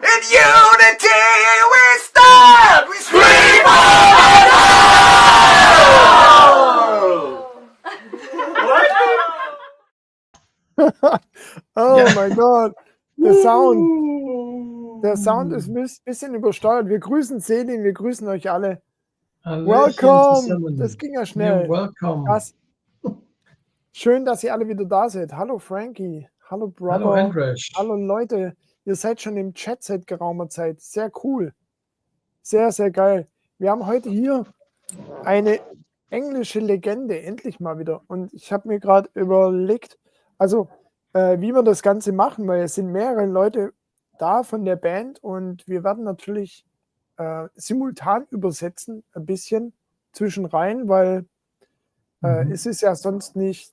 In unity we stand! We scream Oh mein Gott, der Sound ist ein bisschen übersteuert. Wir grüßen Selin, wir grüßen euch alle. Welcome! Das ging ja schnell. Welcome. Krass. Schön, dass ihr alle wieder da seid. Hallo Frankie, hallo Brother, Hallo Andresch. hallo Leute. Ihr seid schon im Chat seit geraumer Zeit. Sehr cool. Sehr, sehr geil. Wir haben heute hier eine englische Legende, endlich mal wieder. Und ich habe mir gerade überlegt, also wie wir das Ganze machen, weil es sind mehrere Leute da von der Band und wir werden natürlich simultan übersetzen, ein bisschen zwischen rein, weil es ist ja sonst nicht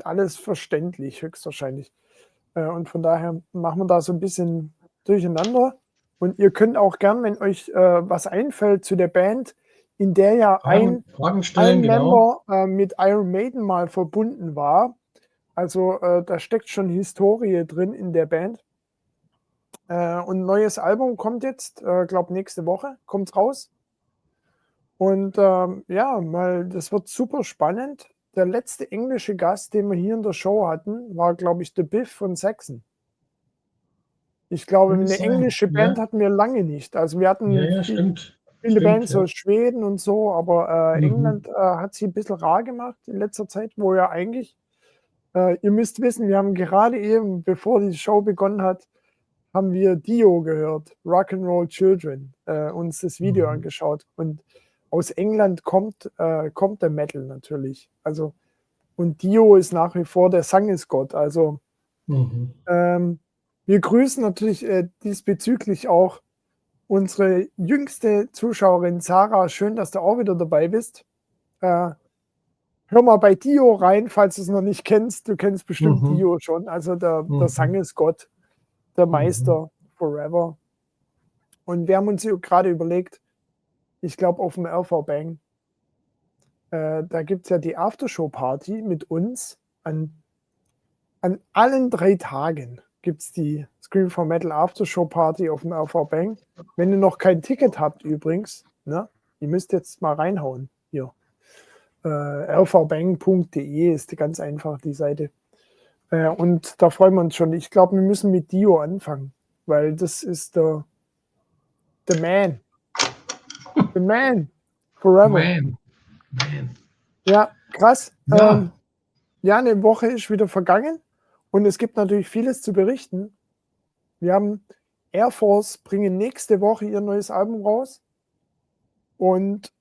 alles verständlich, höchstwahrscheinlich. Und von daher machen wir da so ein bisschen durcheinander. Und ihr könnt auch gern, wenn euch was einfällt zu der Band, in der ja ein Member mit Iron Maiden mal verbunden war. Also da steckt schon Historie drin in der Band. Und ein neues Album kommt jetzt, glaube nächste Woche, kommt raus. Und ja, das wird super spannend. Der letzte englische Gast, den wir hier in der Show hatten, war, glaube ich, The Biff von Saxon. Ich glaube, eine englische Band hatten wir lange nicht. Also wir hatten viele Bands aus Schweden und so, aber England hat sie ein bisschen rar gemacht in letzter Zeit, wo ja eigentlich, ihr müsst wissen, wir haben gerade eben, bevor die Show begonnen hat, haben wir Dio gehört, Rock'n'Roll Children, uns das Video angeschaut. Und aus England kommt der Metal natürlich. Also, und Dio ist nach wie vor der Sangesgott. Also wir grüßen natürlich diesbezüglich auch unsere jüngste Zuschauerin Sarah. Schön, dass du auch wieder dabei bist. Hör mal bei Dio rein, falls du es noch nicht kennst. Du kennst bestimmt Dio schon. Also der Sangesgott, der Meister forever. Und wir haben uns gerade überlegt, ich glaube auf dem RV Bang, da gibt es ja die Aftershow-Party mit uns. An allen 3 Tagen gibt es die Scream for Metal Aftershow-Party auf dem RV Bang. Wenn ihr noch kein Ticket habt übrigens, ne, ihr müsst jetzt mal reinhauen. Hier. rvbang.de ist ganz einfach die Seite. Und da freuen wir uns schon. Ich glaube, wir müssen mit Dio anfangen, weil das ist der Man. The Man. Forever. Man. Ja, krass. Ja. Ja, eine Woche ist wieder vergangen und es gibt natürlich vieles zu berichten. Wir haben AIRFORCE bringen nächste Woche ihr neues Album raus und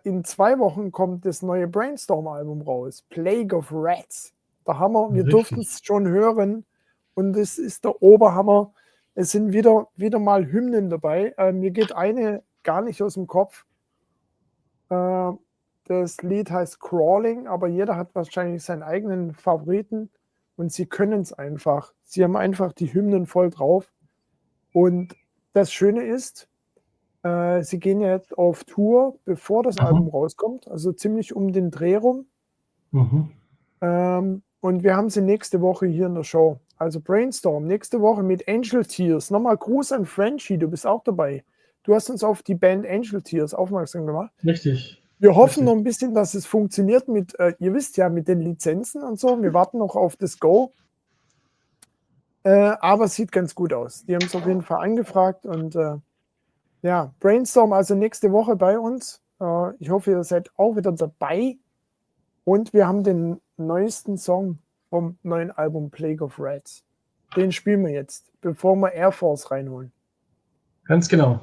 in 2 Wochen kommt das neue Brainstorm-Album raus, Plague of Rats. Wir durften es schon hören und es ist der Oberhammer. Es sind wieder mal Hymnen dabei. Mir geht eine gar nicht aus dem Kopf. Das Lied heißt Crawling, aber jeder hat wahrscheinlich seinen eigenen Favoriten und sie können es einfach. Sie haben einfach die Hymnen voll drauf. Und das Schöne ist, sie gehen jetzt auf Tour, bevor das Album rauskommt, also ziemlich um den Dreh rum. Und wir haben sie nächste Woche hier in der Show. Also Brainstorm, nächste Woche mit Angel Tears. Nochmal Gruß an Frenchie, du bist auch dabei. Du hast uns auf die Band Angel Tears aufmerksam gemacht. Richtig. Wir hoffen noch ein bisschen, dass es funktioniert mit, ihr wisst ja, mit den Lizenzen und so. Wir warten noch auf das Go. Aber es sieht ganz gut aus. Die haben es auf jeden Fall angefragt. Und ja, Brainstorm also nächste Woche bei uns. Ich hoffe, ihr seid auch wieder dabei. Und wir haben den neuesten Song vom neuen Album Plague of Rats. Den spielen wir jetzt, bevor wir AIRFORCE reinholen. Ganz genau.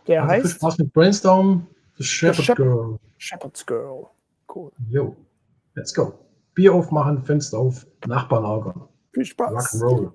Der heißt? Viel Spaß mit Brainstorm, The Shepherd Girl. Shepherd's Girl. Cool. Jo, let's go. Bier aufmachen, Fenster auf, Nachbarn ärgern. Viel Spaß. Rock'n'Roll.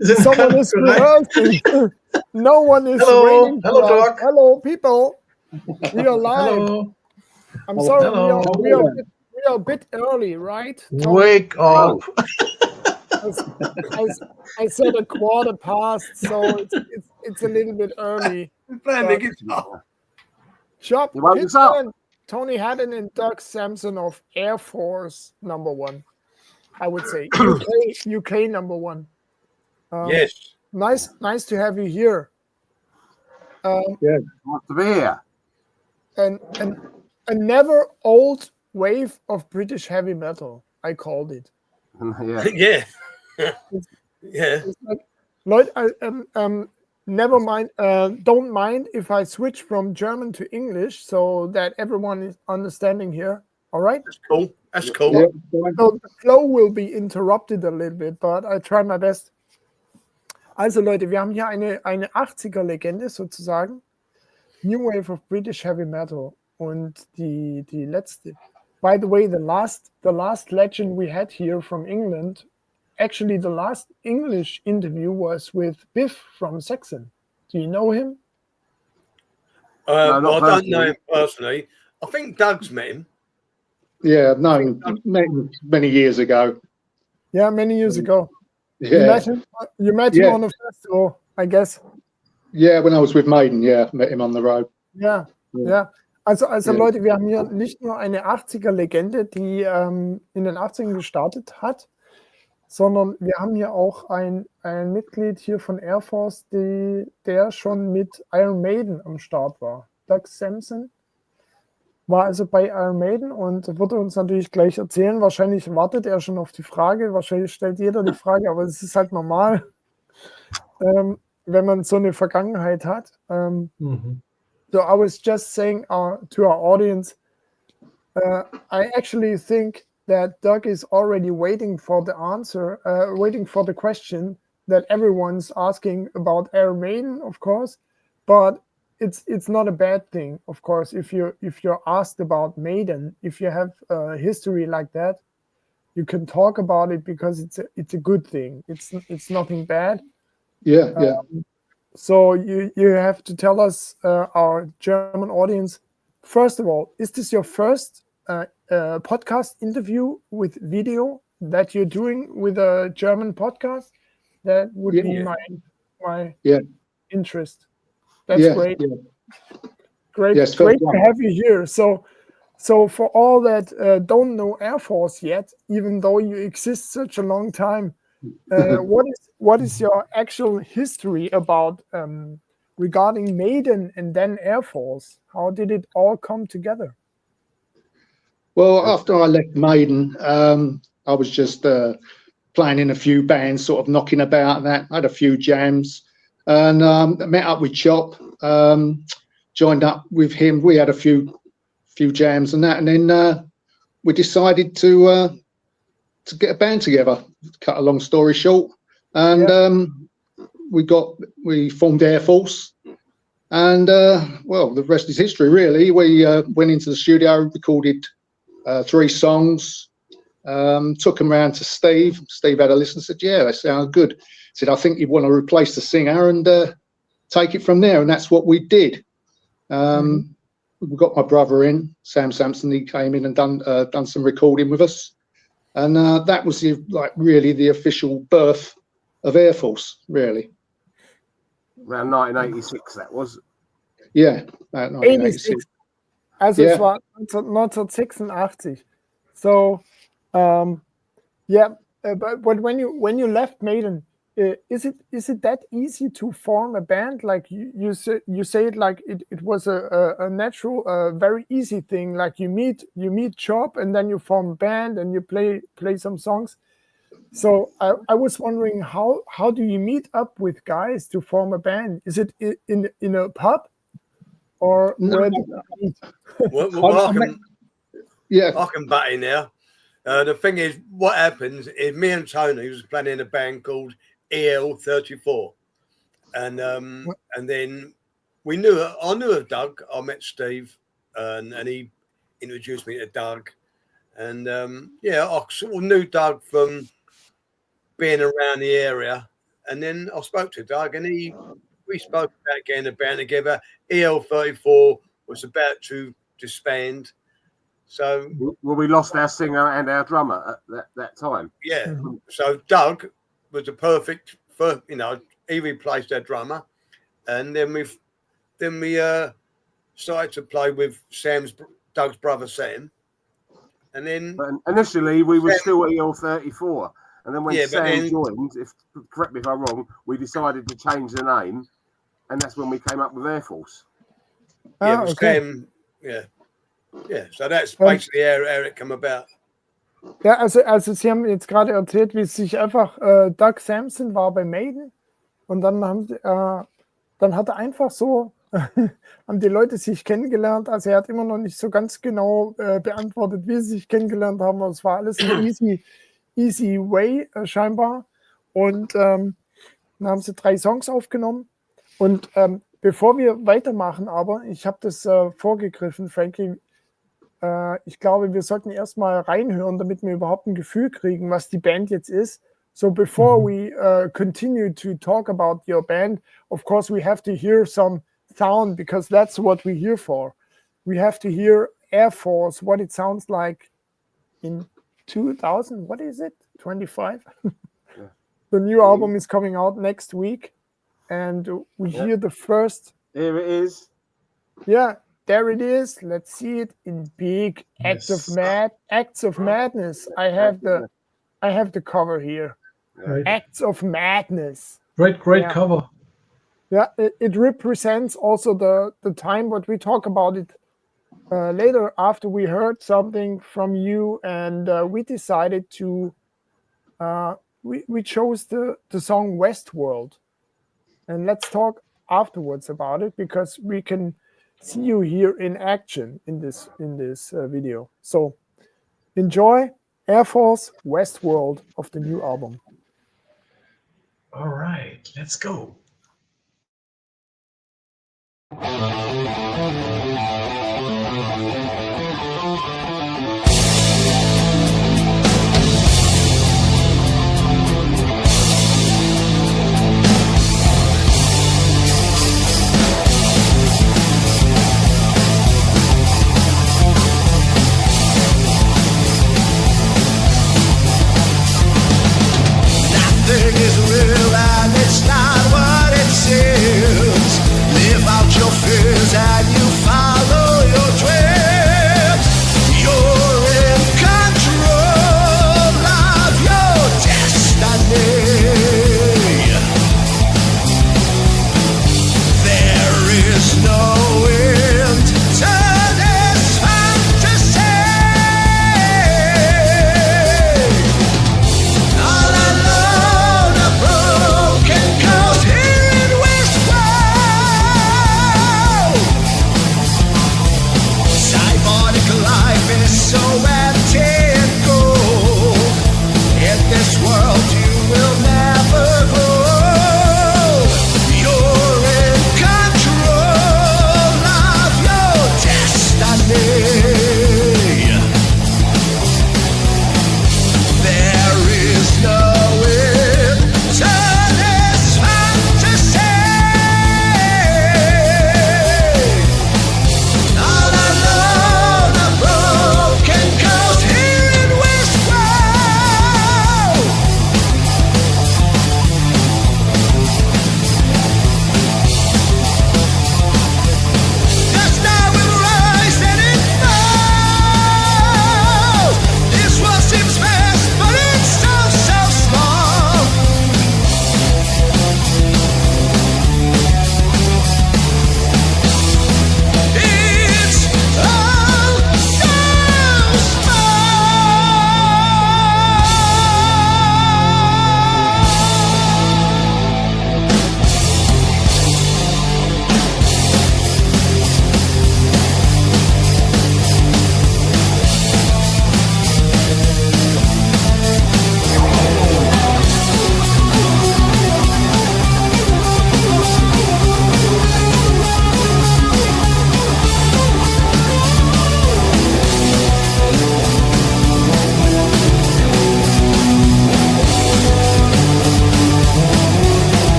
Someone is rehearsing. No one is waiting for Hello, us. Doc. Hello, people. We are live. Hello. I'm sorry, Hello. we are a bit early, right? Tony? Wake up. I said 1:15, so it's a little bit early. Playing the guitar. Shop You woke us up. Pitman, Tony Haddon and Doug Sampson of Air Force #1. I would say UK #1. Yes. Nice to have you here. Nice to be here. And a never old wave of British heavy metal, I called it. Yeah. Yeah. Yeah. It's like, Lloyd, never mind. Don't mind if I switch from German to English so that everyone is understanding here. All right. That's cool. That's cool. Yeah. So the flow will be interrupted a little bit, but I try my best. Also Leute, wir haben hier eine 80er-Legende sozusagen. New Wave of British Heavy Metal. Und die letzte. By the way, the last legend we had here from England, actually the last English interview was with Biff from Saxon. Do you know him? No, Well, not I don't know personally. him personally. I think Doug's met him. Yeah, no, many years ago. Yeah, many years ago. Yeah, You met him on a festival, I guess. yeah, when I was with Maiden, yeah, met him on the road. Ja. Also Leute, wir haben hier nicht nur eine 80er-Legende, die in den 80ern gestartet hat, sondern wir haben hier auch ein Mitglied hier von Air Force, der schon mit Iron Maiden am Start war. Doug Sampson war also bei Iron Maiden und wird uns natürlich gleich erzählen. Wahrscheinlich wartet er schon auf die Frage. Wahrscheinlich stellt jeder die Frage, aber es ist halt normal, wenn man so eine Vergangenheit hat. So I was just saying to our audience, I actually think that Doug is already waiting for the answer, waiting for the question that everyone's asking about Iron Maiden, of course, but it's not a bad thing, of course, if you're asked about Maiden, if you have a history like that, you can talk about it because it's a good thing. It's nothing bad. Yeah. So you have to tell us, our German audience, first of all, is this your first podcast interview with video that you're doing with a German podcast? That would be my interest. That's great. Yeah. Great, Yes, great to have you here. So for all that don't know Air Force yet, even though you exist such a long time, what is your actual history about regarding Maiden and then Air Force? How did it all come together? Well, after I left Maiden, I was just playing in a few bands, sort of knocking about and that. I had a few jams and met up with Chop, joined up with him. We had a few jams and that, and then we decided to get a band together. Cut a long story short, and we formed Air Force, and well, the rest is history, really. We went into the studio, recorded 3 songs, took them round to Steve. Steve had a listen, said, "Yeah, they sound good." Said, "I think you want to replace the singer and take it from there," and that's what we did. We got my brother in, Sam Sampson. He came in and done some recording with us. And that was really the official birth of Air Force, really. Around 1986, that was. Yeah, 1986. Also es war 1986. So, but when you left Maiden, is it that easy to form a band? Like you say it like it was a natural, very easy thing. Like you meet Chop and then you form a band and you play some songs. So I was wondering how do you meet up with guys to form a band? Is it in a pub or where do you meet? Well, I can butt in there. The thing is, what happens is me and Tony was playing in a band called EL34, and then I knew of Doug. I met Steve, and he introduced me to Doug, and I sort of knew Doug from being around the area, And then I spoke to Doug, and we spoke about getting a band together. EL34 was about to disband. So we lost our singer and our drummer at that time. Yeah. So Doug was the perfect for, he replaced our drummer, and then we started to play with Doug's brother Sam, and then but initially we were still at EL34, and then when Sam joined, correct me if I'm wrong, we decided to change the name, and that's when we came up with AIRFORCE. Yeah, Sam. Ja, so that's basically how it came about. Ja, also Sie haben jetzt gerade erzählt, wie es sich einfach, Doug Sampson war bei Maiden und dann hat er einfach so, haben die Leute sich kennengelernt, also er hat immer noch nicht so ganz genau beantwortet, wie sie sich kennengelernt haben, aber es war alles ein easy way scheinbar und dann haben sie 3 Songs aufgenommen und bevor wir weitermachen, aber ich habe das vorgegriffen, Frankie, ich glaube, wir sollten erstmal reinhören, damit wir überhaupt ein Gefühl kriegen, was die Band jetzt ist. So before we continue to talk about your band, of course we have to hear some sound because that's what we're here for. We have to hear AIRFORCE, what it sounds like in 2000, what is it, 25? Yeah. The new album is coming out next week and we hear the first. Here it is. Yeah. There it is. Let's see it in big acts of madness. I have the cover here. Right. Acts of Madness. Great cover. Yeah, it represents also the time, but we talk about it later after we heard something from you, and we decided to we chose the song Westworld, and let's talk afterwards about it because we can see you here in action in this video. So enjoy AIRFORCE Westworld of the new album. All right, let's go. Nothing is real and it's not what it seems. Live out your fears and you follow your dreams. You're in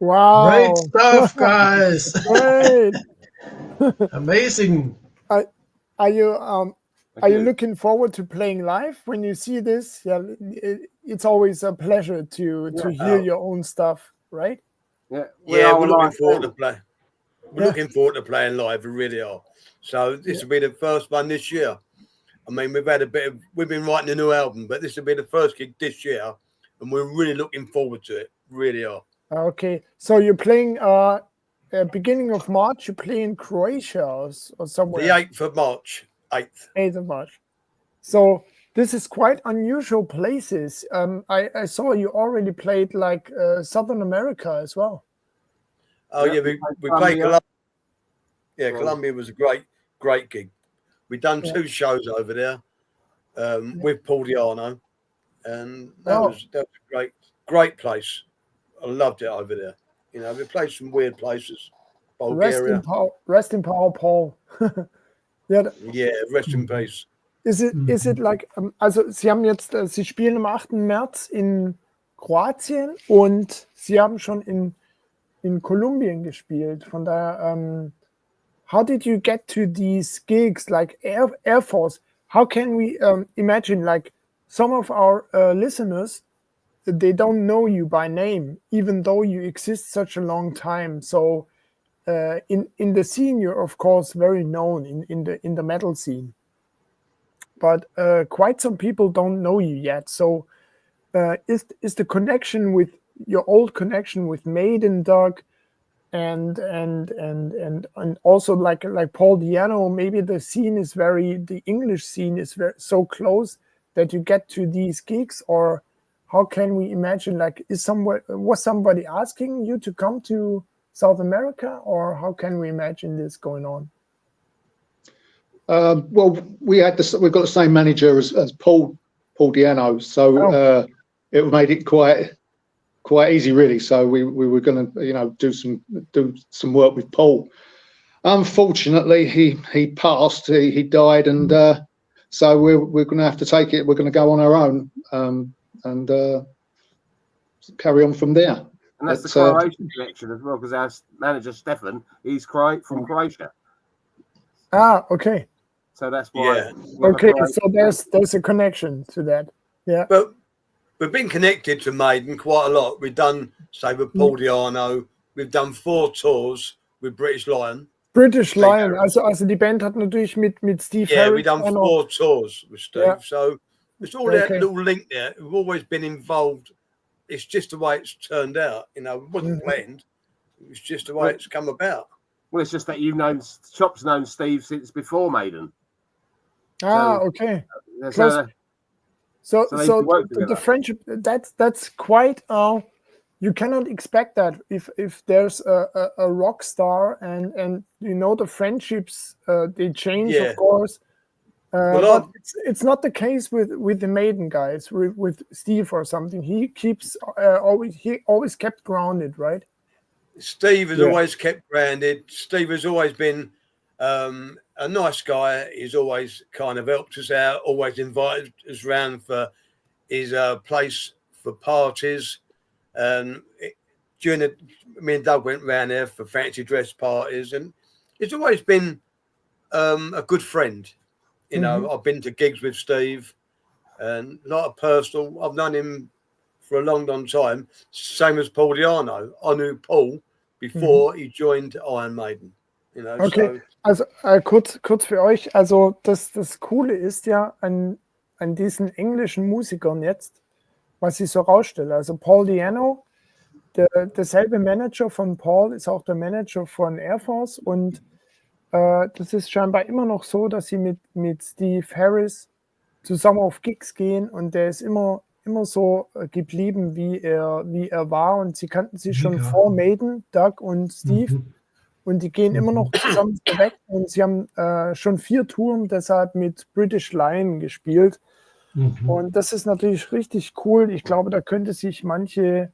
Wow. Great stuff, guys. Great. Amazing. Are you looking forward to playing live when you see this? Yeah, it's always a pleasure to hear your own stuff, right? Yeah, we're looking forward to play. We're looking forward to playing live. We really are. So this will be the first one this year. I mean, we've been writing a new album, but this will be the first gig this year, and we're really looking forward to it. Really are. Okay, so you're playing beginning of March. You play in Croatia or somewhere. The 8th of March. 8th of March. So this is quite unusual places. I saw you already played like Southern America as well. Oh yeah, we played Colombia. Yeah, Colombia was a great gig. We've done 2 shows over there with Paul Diano, and that was a great place. I loved it over there. You know, we played some weird places. Bulgaria. Rest in power, Paul. Yeah, rest in peace. Is it like, also Sie spielen am 8. März in Kroatien und Sie haben schon in Kolumbien gespielt. Von daher, how did you get to these gigs like AIRFORCE? How can we imagine, like, some of our listeners, they don't know you by name, even though you exist such a long time. So in the scene, you're of course very known in the metal scene, but quite some people don't know you yet. So is the connection with your old connection with Maiden, Doug, and also like Paul Diano, maybe the English scene is so close that you get to these gigs? Or how can we imagine, like, was somebody asking you to come to South America, or how can we imagine this going on? Well, we've got the same manager as Paul Diano, so it made it quite easy, really. So we were going to, do some work with Paul. Unfortunately, he passed. He died, and so we're going to have to take it. We're going to go on our own and carry on from there. And that's the Croatian connection as well, because our manager Stefan, he's from Croatia. Okay. So that's why. Yeah. Okay, so there's a connection to that. Yeah. But we've been connected to Maiden quite a lot. We've done, say, with Paul Diano. We've done 4 tours with British Lion. British Lion, also die Band hat natürlich mit Steve Harris. Yeah, we've done 4 tours with Steve. Yeah. So it's all that little link there. We've always been involved. It's just the way it's turned out. It wasn't planned. It's just the way it's come about. Well, it's just that Chop's known Steve since before Maiden. Okay. So the friendship, that's quite. You cannot expect that if there's a rock star and the friendships they change, of course. But it's not the case with the Maiden guys, with Steve or something. He keeps always kept grounded, right? Steve has always kept grounded. Steve has always been a nice guy. He's always kind of helped us out, always invited us around for his place for parties. And me and Doug went round there for fancy dress parties, and he's always been a good friend. I've been to gigs with Steve, and a lot of personal. I've known him for a long, long time. Same as Paul Diano. I knew Paul before he joined Iron Maiden. Okay, also kurz für euch. Also das Coole ist ja an diesen englischen Musikern jetzt, was ich so rausstelle. Also Paul Diano, derselbe Manager von Paul ist auch der Manager von AIRFORCE, und das ist scheinbar immer noch so, dass sie mit Steve Harris zusammen auf Gigs gehen, und der ist immer so geblieben, wie er war, und sie kannten sich schon vor Maiden, Doug und Steve, und die gehen immer noch zusammen weg, und sie haben schon 4 Touren deshalb mit British Lion gespielt, und das ist natürlich richtig cool. Ich glaube, da könnte sich manche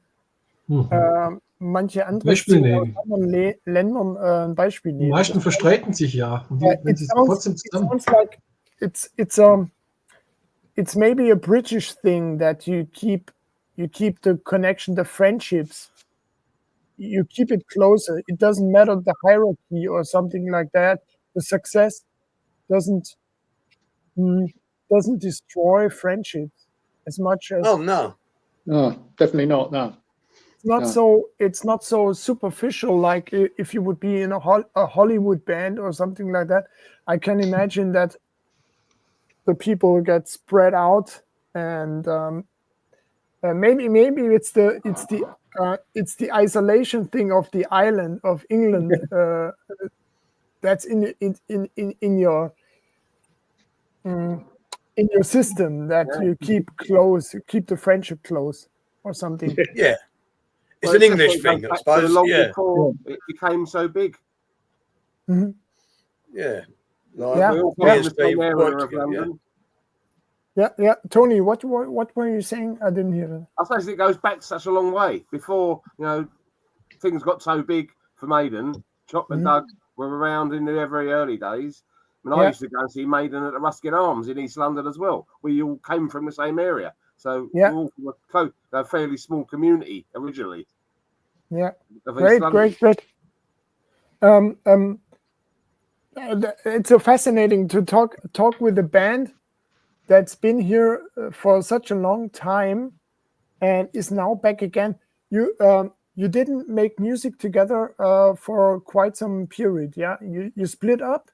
andere Szenen aus anderen Ländern ein Beispiel nehmen. Die meisten verstreiten sich ja. It's maybe a British thing that you keep the connection, the friendships you keep it closer. It doesn't matter the hierarchy or something like that. The success doesn't destroy friendships as much as. Oh no, definitely not. No. It's not so superficial like if you would be in a Hollywood band or something like that. I can imagine that the people get spread out, and maybe it's the isolation thing of the island of England that's in your system, that you keep close, you keep the friendship close or something. Yeah. It's an English thing, I suppose. Before it became so big. Mm-hmm. Yeah. Like, we all come from the same area of London. Yeah. Tony, what were you saying? I didn't hear it. I suppose it goes back such a long way. Before, things got so big for Maiden, Chop and Doug were around in the very early days. I used to go and see Maiden at the Ruskin Arms in East London as well. We all came from the same area. So we all were close, a fairly small community originally. Yeah. Great. It's so fascinating to talk with a band that's been here for such a long time and is now back again. You didn't make music together for quite some period, yeah? You split up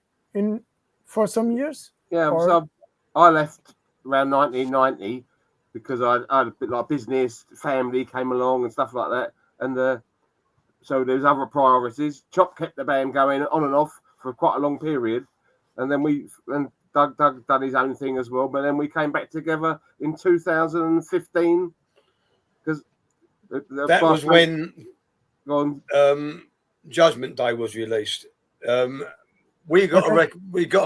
for some years? Yeah, so I left around 1990 because I had a bit like business, family came along and stuff like that. And so there's other priorities. Chop kept the band going on and off for quite a long period. And then Doug done his own thing as well. But then we came back together in 2015 because that was when Judgment Day was released. We got a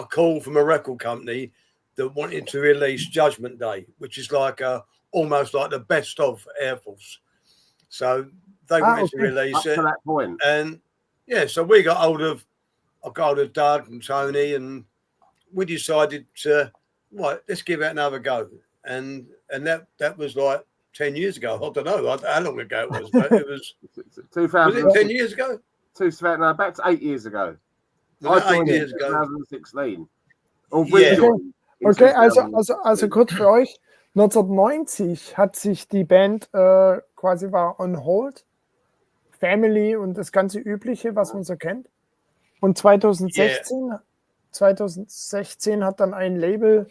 call from a record company that wanted to release Judgment Day, which is like almost like the best of AIRFORCE. So they wanted to release it. To that point. And so we got hold of Doug and Tony, and we decided to let's give it another go. And that was like 10 years ago. I don't know how long ago it was, but it was 2000. Was it 10 years ago? Back to 8 years ago. I joined in 2016. Okay, also kurz für euch. 1990 hat sich die Band quasi war on hold. Family und das ganze Übliche, was man so kennt. Und 2016 hat dann ein Label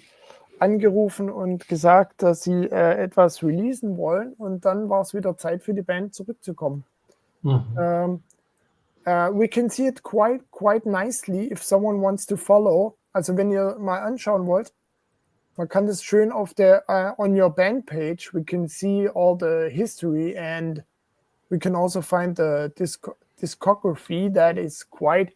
angerufen und gesagt, dass sie etwas releasen wollen. Und dann war es wieder Zeit für die Band zurückzukommen. We can see it quite nicely if someone wants to follow. Also wenn ihr mal anschauen wollt, man kann das schön auf der on your band page. We can see all the history and we can also find the discography that is quite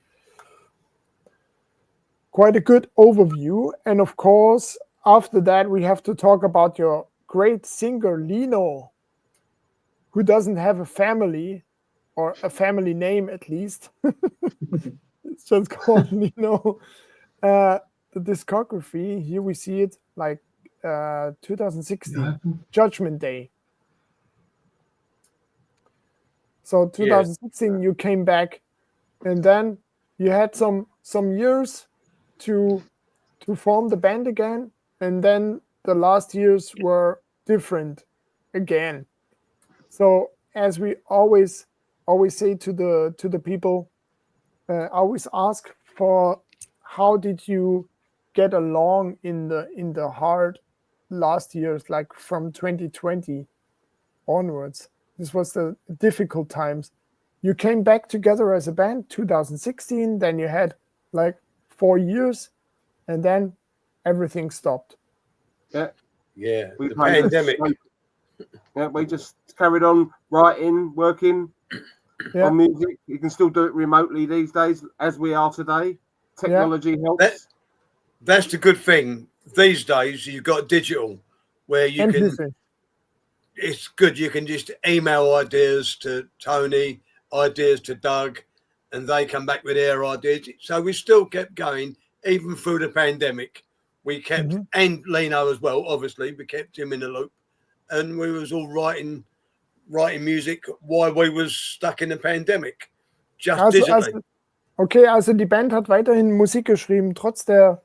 a good overview. And of course, after that, we have to talk about your great singer Lino, who doesn't have a family. Or a family name, at least. It's just called Lino. The discography, here we see it like 2016, Judgment Day. So 2016, you came back, and then you had some years to form the band again, and then the last years were different again. So as we always say to the people, always ask for how did you get along in the hard last years, like from 2020 onwards. This was the difficult times. You came back together as a band 2016, then you had like 4 years, and then everything stopped. The pandemic. We just carried on writing, working on music. You can still do it remotely these days, as we are today. Technology helps. That's the good thing. These days, you've got digital, where you can. It's good. You can just email ideas to Tony, ideas to Doug, and they come back with their ideas. So we still kept going, even through the pandemic. We kept, and Lino as well, obviously, we kept him in the loop. And we was all writing writing music while we was stuck in the pandemic, just Also, digitally. also die Band hat weiterhin Musik geschrieben, trotz der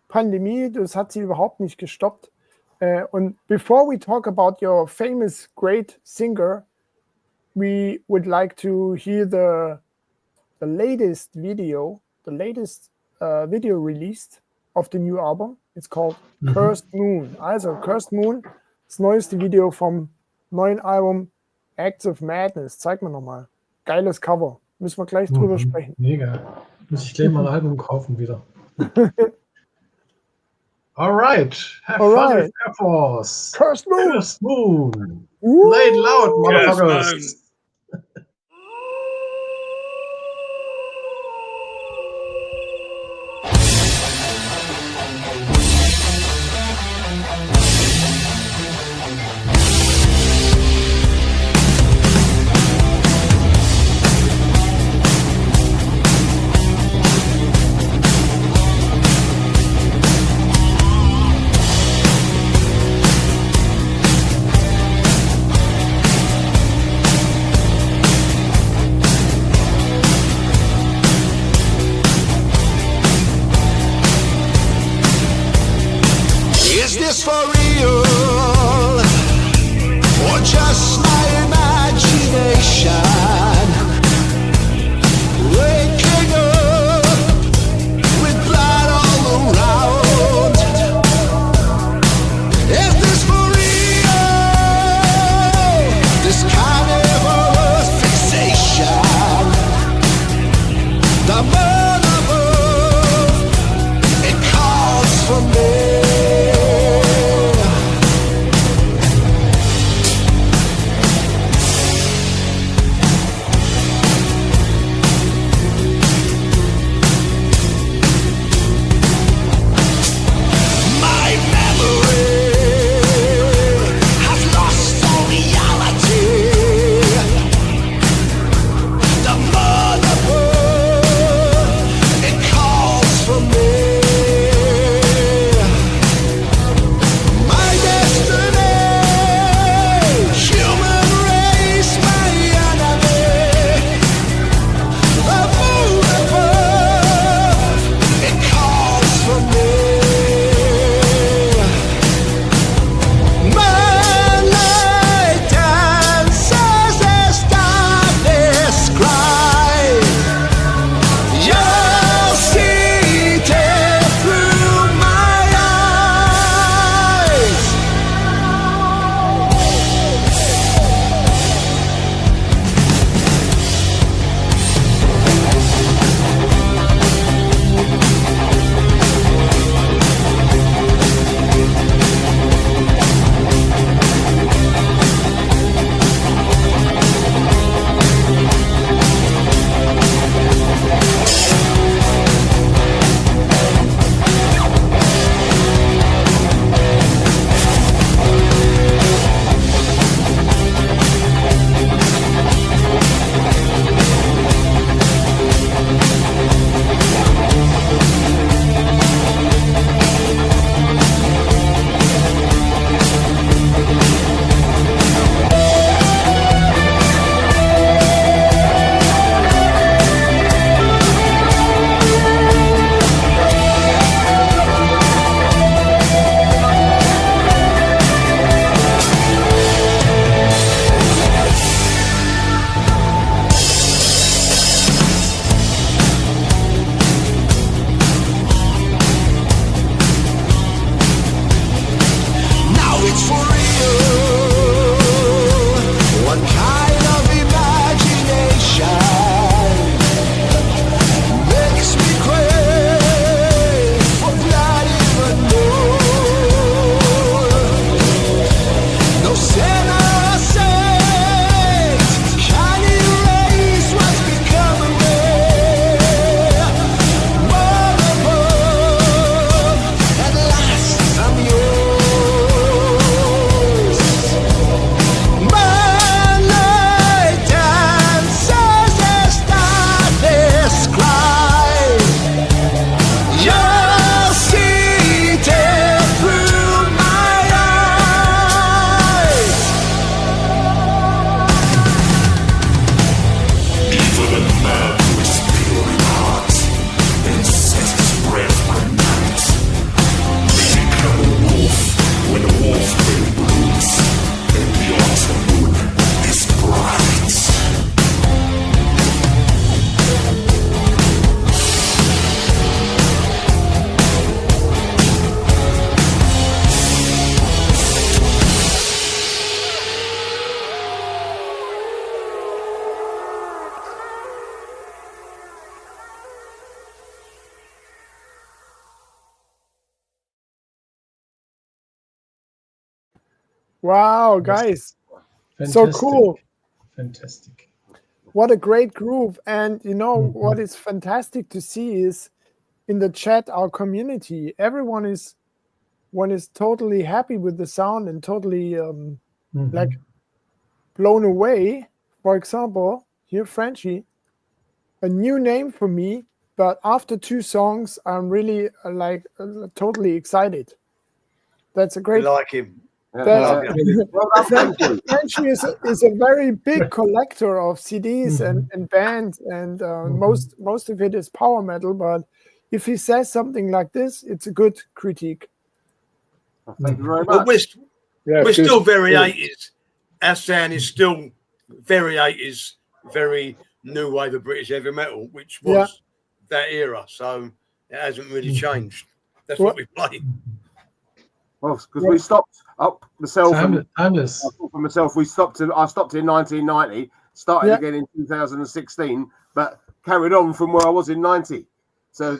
Pandemie. Das hat sie überhaupt nicht gestoppt. Und before we talk about your famous great singer, we would like to hear the latest video, video released of the new album. It's called Cursed Moon. Also Cursed Moon, das neueste Video vom neuen Album Acts of Madness. Zeig mir nochmal. Geiles Cover. Müssen wir gleich drüber sprechen. Mega. Muss ich gleich mal ein Album kaufen wieder. Alright. Have fun with AIRFORCE. Cursed Moon. Cursed Moon. Play it loud, motherfuckers. Wow, guys. So cool. Fantastic. What a great group. And you know, what is fantastic to see is in the chat, our community, everyone is totally happy with the sound and totally like blown away. For example, here, Frenchie, a new name for me, but after 2 songs, I'm really totally excited. That's a great. You like him. Frenchie is a very big collector of CDs and bands, and most of it is power metal. But if he says something like this, it's a good critique. Thank you very much. We're still very 80s. Our sound is still very 80s, very new wave of British heavy metal, which was that era. So it hasn't really changed. That's what we play. Well, because we stopped up myself. Timeless. For myself, I stopped in 1990, started again in 2016, but carried on from where I was in 90. So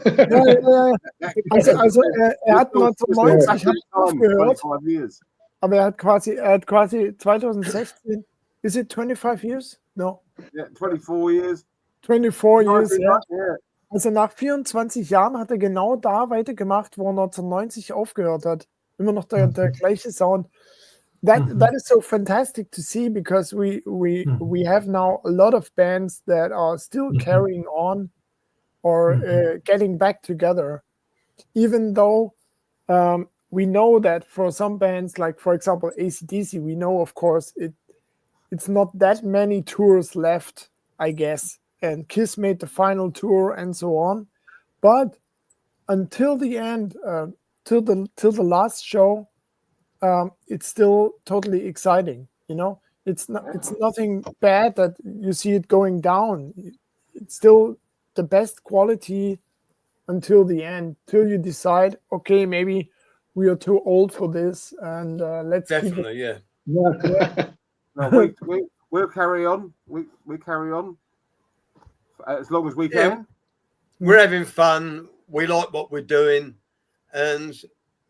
Also er hat 1990 aufgehört, aber er hat quasi 2016. Is it 25 years? No. Yeah, 24 years. 24 years, ja. Also nach 24 Jahren hat er genau da weitergemacht, wo er 1990 aufgehört hat. Immer noch der gleiche Sound. That is so fantastic to see, because we have now a lot of bands that are still carrying on or getting back together, even though we know that for some bands, like for example AC/DC, we know of course it's not that many tours left, I guess, and Kiss made the final tour and so on, but until the end, till the last show, it's still totally exciting. You know, it's nothing bad that you see it going down. It's still the best quality until the end, till you decide, okay, maybe we are too old for this, and let's definitely keep it. No, we'll carry on. We carry on as long as we can. We're having fun. We like what we're doing, and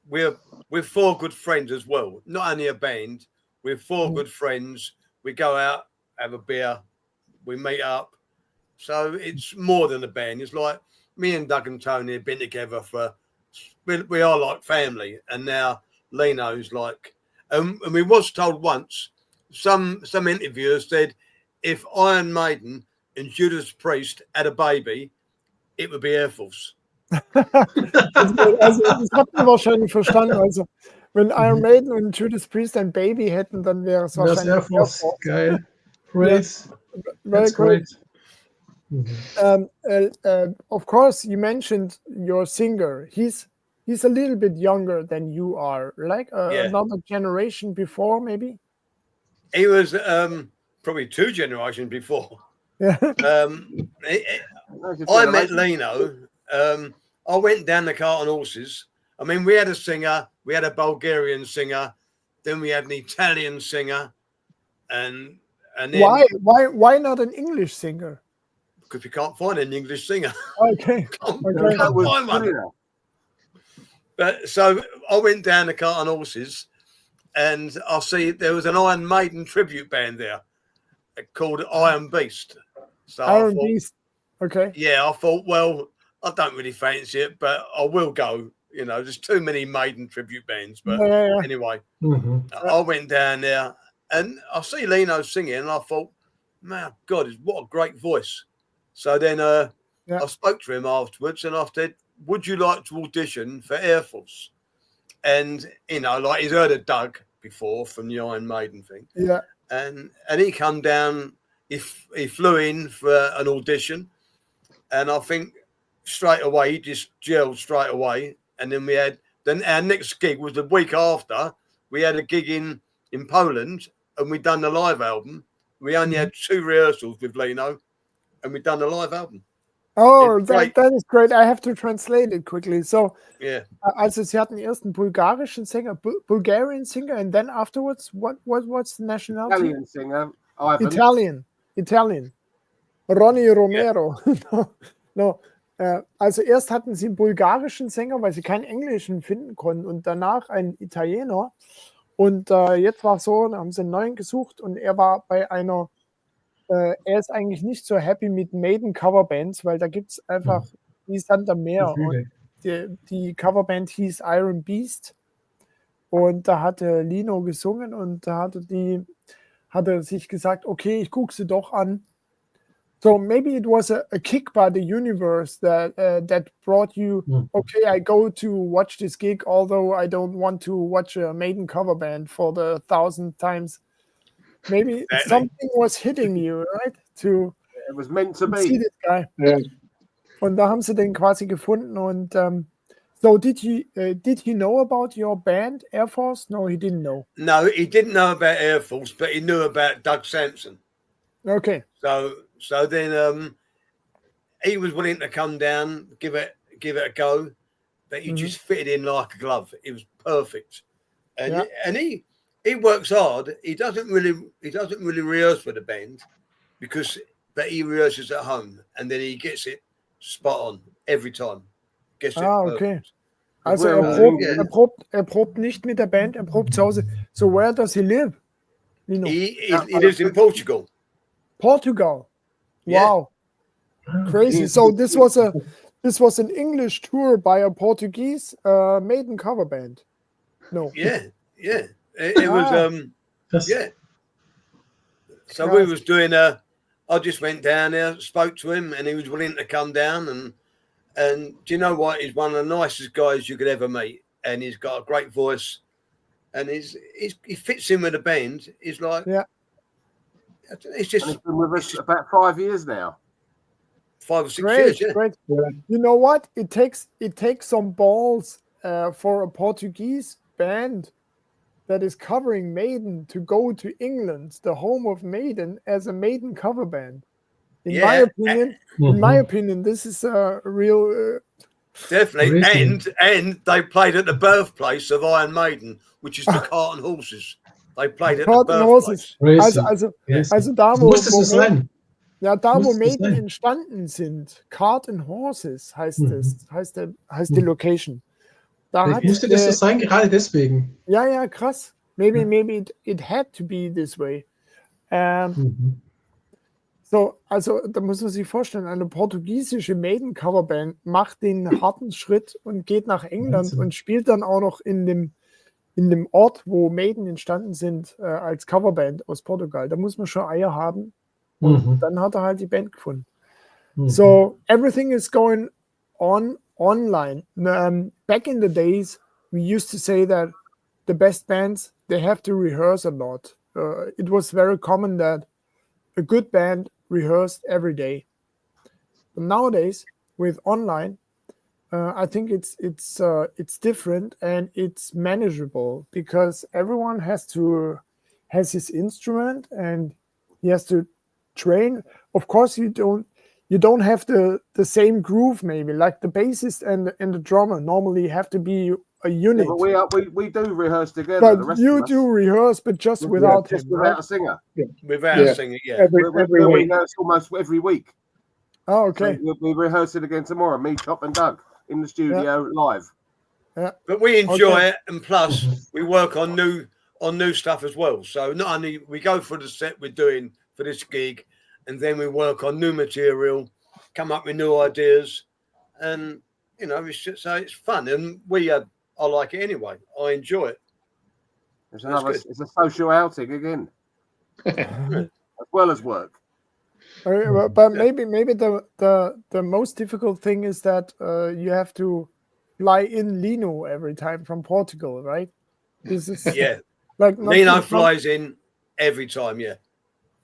we're 4 good friends as well. Not only a band, we're 4 good friends. We go out, have a beer, we meet up. So it's more than a band. It's like me and Doug and Tony have been together we are like family. And now Lino's like, and we was told once, some interviewers said, if Iron Maiden and Judas Priest had a baby, it would be AIRFORCE. Also, das habt ihr wahrscheinlich verstanden. Also, wenn Iron Maiden und Judas Priest ein Baby hätten, dann wäre es wahrscheinlich AIRFORCE. Geil. Great. Very great. Of course, you mentioned your singer. He's a little bit younger than you are, like another generation before, maybe. He was probably 2 generations before. Yeah. I met Lino. I went down the cart on horses. I mean, we had a singer, we had a Bulgarian singer, then we had an Italian singer, and then, why not an English singer? Because we can't find an English singer. Okay. Can't find one. But so I went down the cart on horses, and I see there was an Iron Maiden tribute band there called Iron Beast. So Iron Beast. Okay. Yeah, I thought, well, I don't really fancy it, but I will go. You know, there's too many Maiden tribute bands. But anyway, I went down there and I see Lino singing, and I thought, my God, what a great voice. So then I spoke to him afterwards, and I said, would you like to audition for AIRFORCE? And, you know, like he's heard of Doug before from the Iron Maiden thing. Yeah. And he come down, he flew in for an audition, and I think straight away, he just gelled straight away. And then our next gig was the week after. We had a gig in Poland, and we'd done the live album. We only had 2 rehearsals with Lino, and we'd done the live album. Oh, that is great. I have to translate it quickly. So, yeah. Also, sie hatten erst einen bulgarischen Singer, Bulgarian singer, and then afterwards, what's the nationality? Italian singer. Italian. Ronnie Romero. No. Also erst hatten sie einen bulgarischen Sänger, weil sie keinen englischen finden konnten, und danach einen Italiener. Und jetzt war es so, da haben sie einen neuen gesucht und er war bei einer, er ist eigentlich nicht so happy mit Maiden-Coverbands, weil da gibt es einfach, die ist dann da mehr. Und die Coverband hieß Iron Beast und da hatte Lino gesungen und da hatte sich gesagt, okay, ich gucke sie doch an. So maybe it was a kick by the universe that brought you, okay, I go to watch this gig, although I don't want to watch a Maiden cover band for the 1,000th times. Maybe something was hitting you, right? It was meant to see be. this guy. Yeah. Und da haben sie den quasi gefunden. Und so did he know about your band, Air Force? No, he didn't know. No, he didn't know about Air Force, but he knew about Doug Sampson. Okay. So then he was willing to come down, give it a go, but he just fitted in like a glove. It was perfect, and he works hard. He doesn't really rehearse with the band but he rehearses at home, and then he gets it spot on every time. Gets it okay. perfect. Also er probt nicht mit der Band, er probt zu Hause. So where does he live? Lino? He lives in Portugal. Portugal. Wow. Crazy. So this was an English tour by a Portuguese Maiden cover band. No. Yeah. It was yeah. So we was doing I just went down there, spoke to him, and he was willing to come down. And do you know what? He's one of the nicest guys you could ever meet, and he's got a great voice, and he fits in with the band. He's like, it's just. And he's been with us about 5 years now. 5 or 6 years, yeah. Great. You know what? It takes some balls for a Portuguese band that is covering Maiden to go to England, the home of Maiden, as a Maiden cover band. In my opinion, this is a real. Definitely, and they played at the birthplace of Iron Maiden, which is the Cart and Horses. They played at the birthplace. Also da, wo Muss Maiden sein. entstanden sind, Cart and Horses heißt die Location. Da Musste das so sein, gerade deswegen? Ja, krass. Maybe it had to be this way. So, also da muss man sich vorstellen, eine portugiesische Maiden-Coverband macht den harten Schritt und geht nach England und spielt dann auch noch in dem Ort, wo Maiden entstanden sind, als Coverband aus Portugal. Da muss man schon Eier haben. Und dann hat er halt die Band gefunden. So, everything is going on online. Back in the days, we used to say that the best bands, they have to rehearse a lot. It was very common that a good band rehearsed every day. But nowadays, with online, I think it's different and it's manageable because everyone has his instrument and he has to train. Of course, you don't have the same groove, maybe like the bassist and the drummer normally have to be a unit. Yeah, but we do rehearse together. But you do rehearse, but just without him, without a singer. Without a singer, yeah. Every we week. rehearse almost every week. Oh, okay. So we rehearse it again tomorrow. Me, Chop, and Doug in the studio live. Yeah. But we enjoy it, and plus we work on new stuff as well. So not only we go for the set we're doing for this gig, and then we work on new material, come up with new ideas, and it's fun, and I like it anyway. I enjoy it. It's a social outing again, as well as work. But maybe the most difficult thing is that you have to fly in Lino every time from Portugal, right? This is like Lino flies in every time, yeah.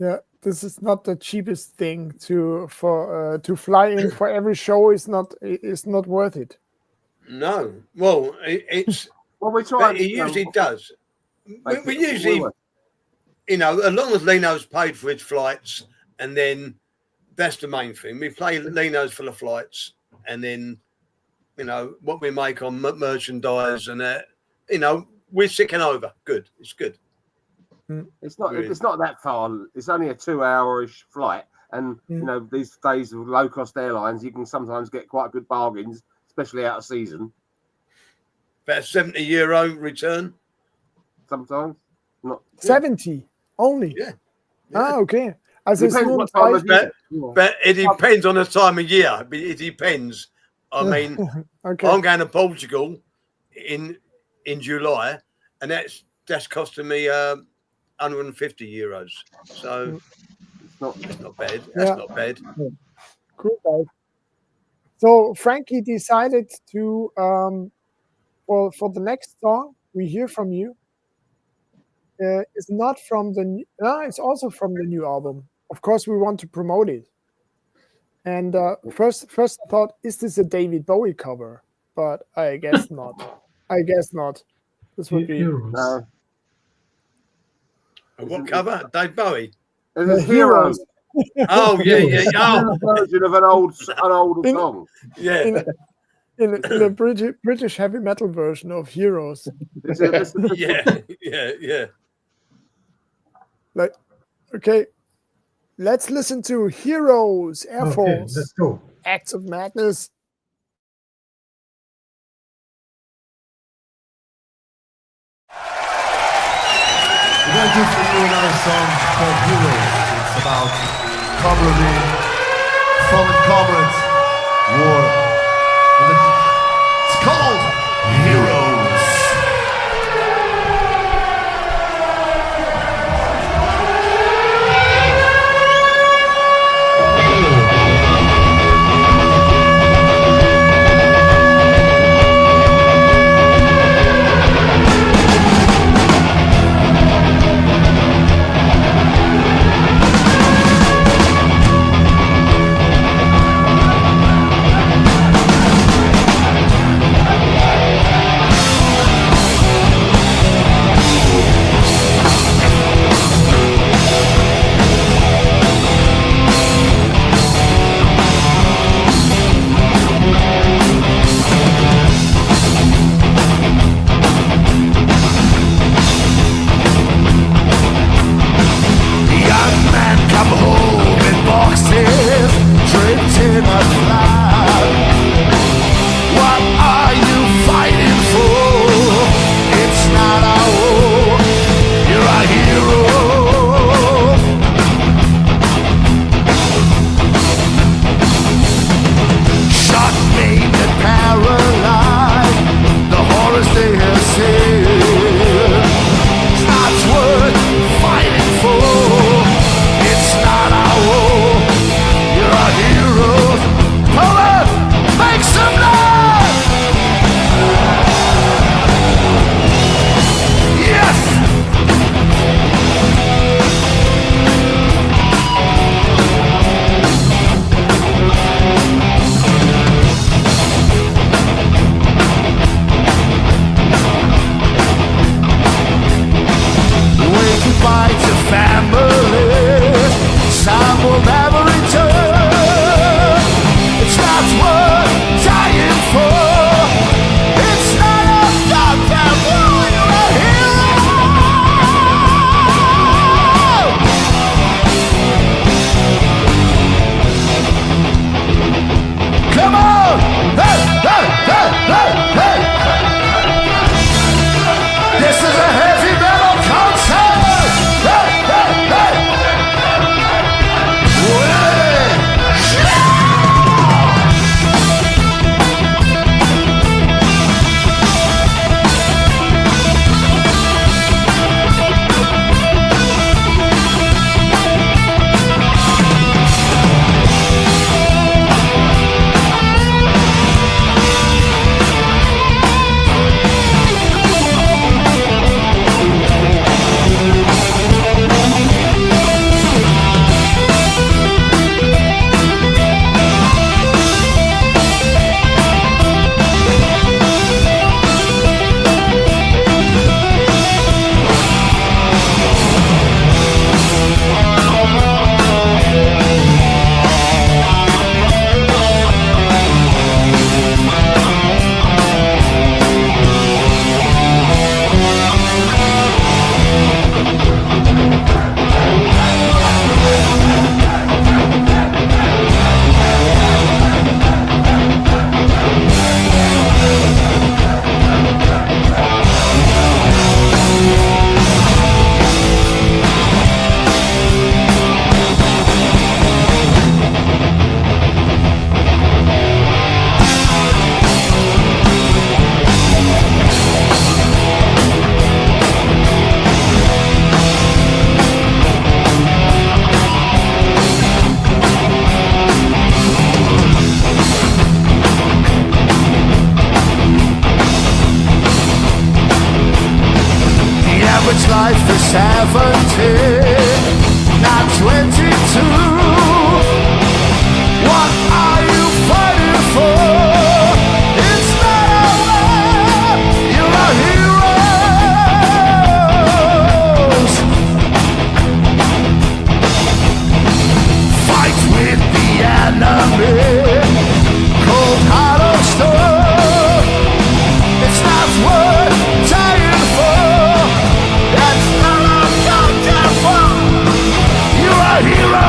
Yeah, this is not the cheapest thing to fly in for every show. Is not worth it. No, well, it's we try. He usually does. We usually, as long as Lino's paid for his flights, and then that's the main thing. We play Lino's for the flights, and then what we make on merchandise and that. We're sicking over. Good, it's good. It's not that far. It's only a 2-hour-ish flight, and these days with low-cost airlines, you can sometimes get quite good bargains, especially out of season. About €70 return. sometimes. Not 70 only. Yeah. Ah, okay. Also es ist Depends nur what time of ein year. But it depends on the time of year. It depends. I mean, Okay. I'm going to Portugal in July, and that's costing me €150. So it's not bad. That's not bad. Cool, guys. So Frankie decided to for the next song we hear from you. It's not from the it's also from the new album. Of course, we want to promote it. And first thought, is this a David Bowie cover? But I guess not. I guess not. This would be Heroes. What cover? Dave Bowie. The Heroes. Oh yeah. Oh Version of an old song. yeah. In a British heavy metal version of Heroes. Yeah. Like, okay, let's listen to Heroes, Air Okay, Force, let's go. Acts of Madness. We're going to do for you another song called Heroes. It's about camaraderie, fallen comrades, war. It's called Heroes. 17, not 22. What are you fighting for? It's not over. You're a heroes. Fight with the enemy. Cold heart of stone. It's not worth dying for. That's not a counter for. You're a hero.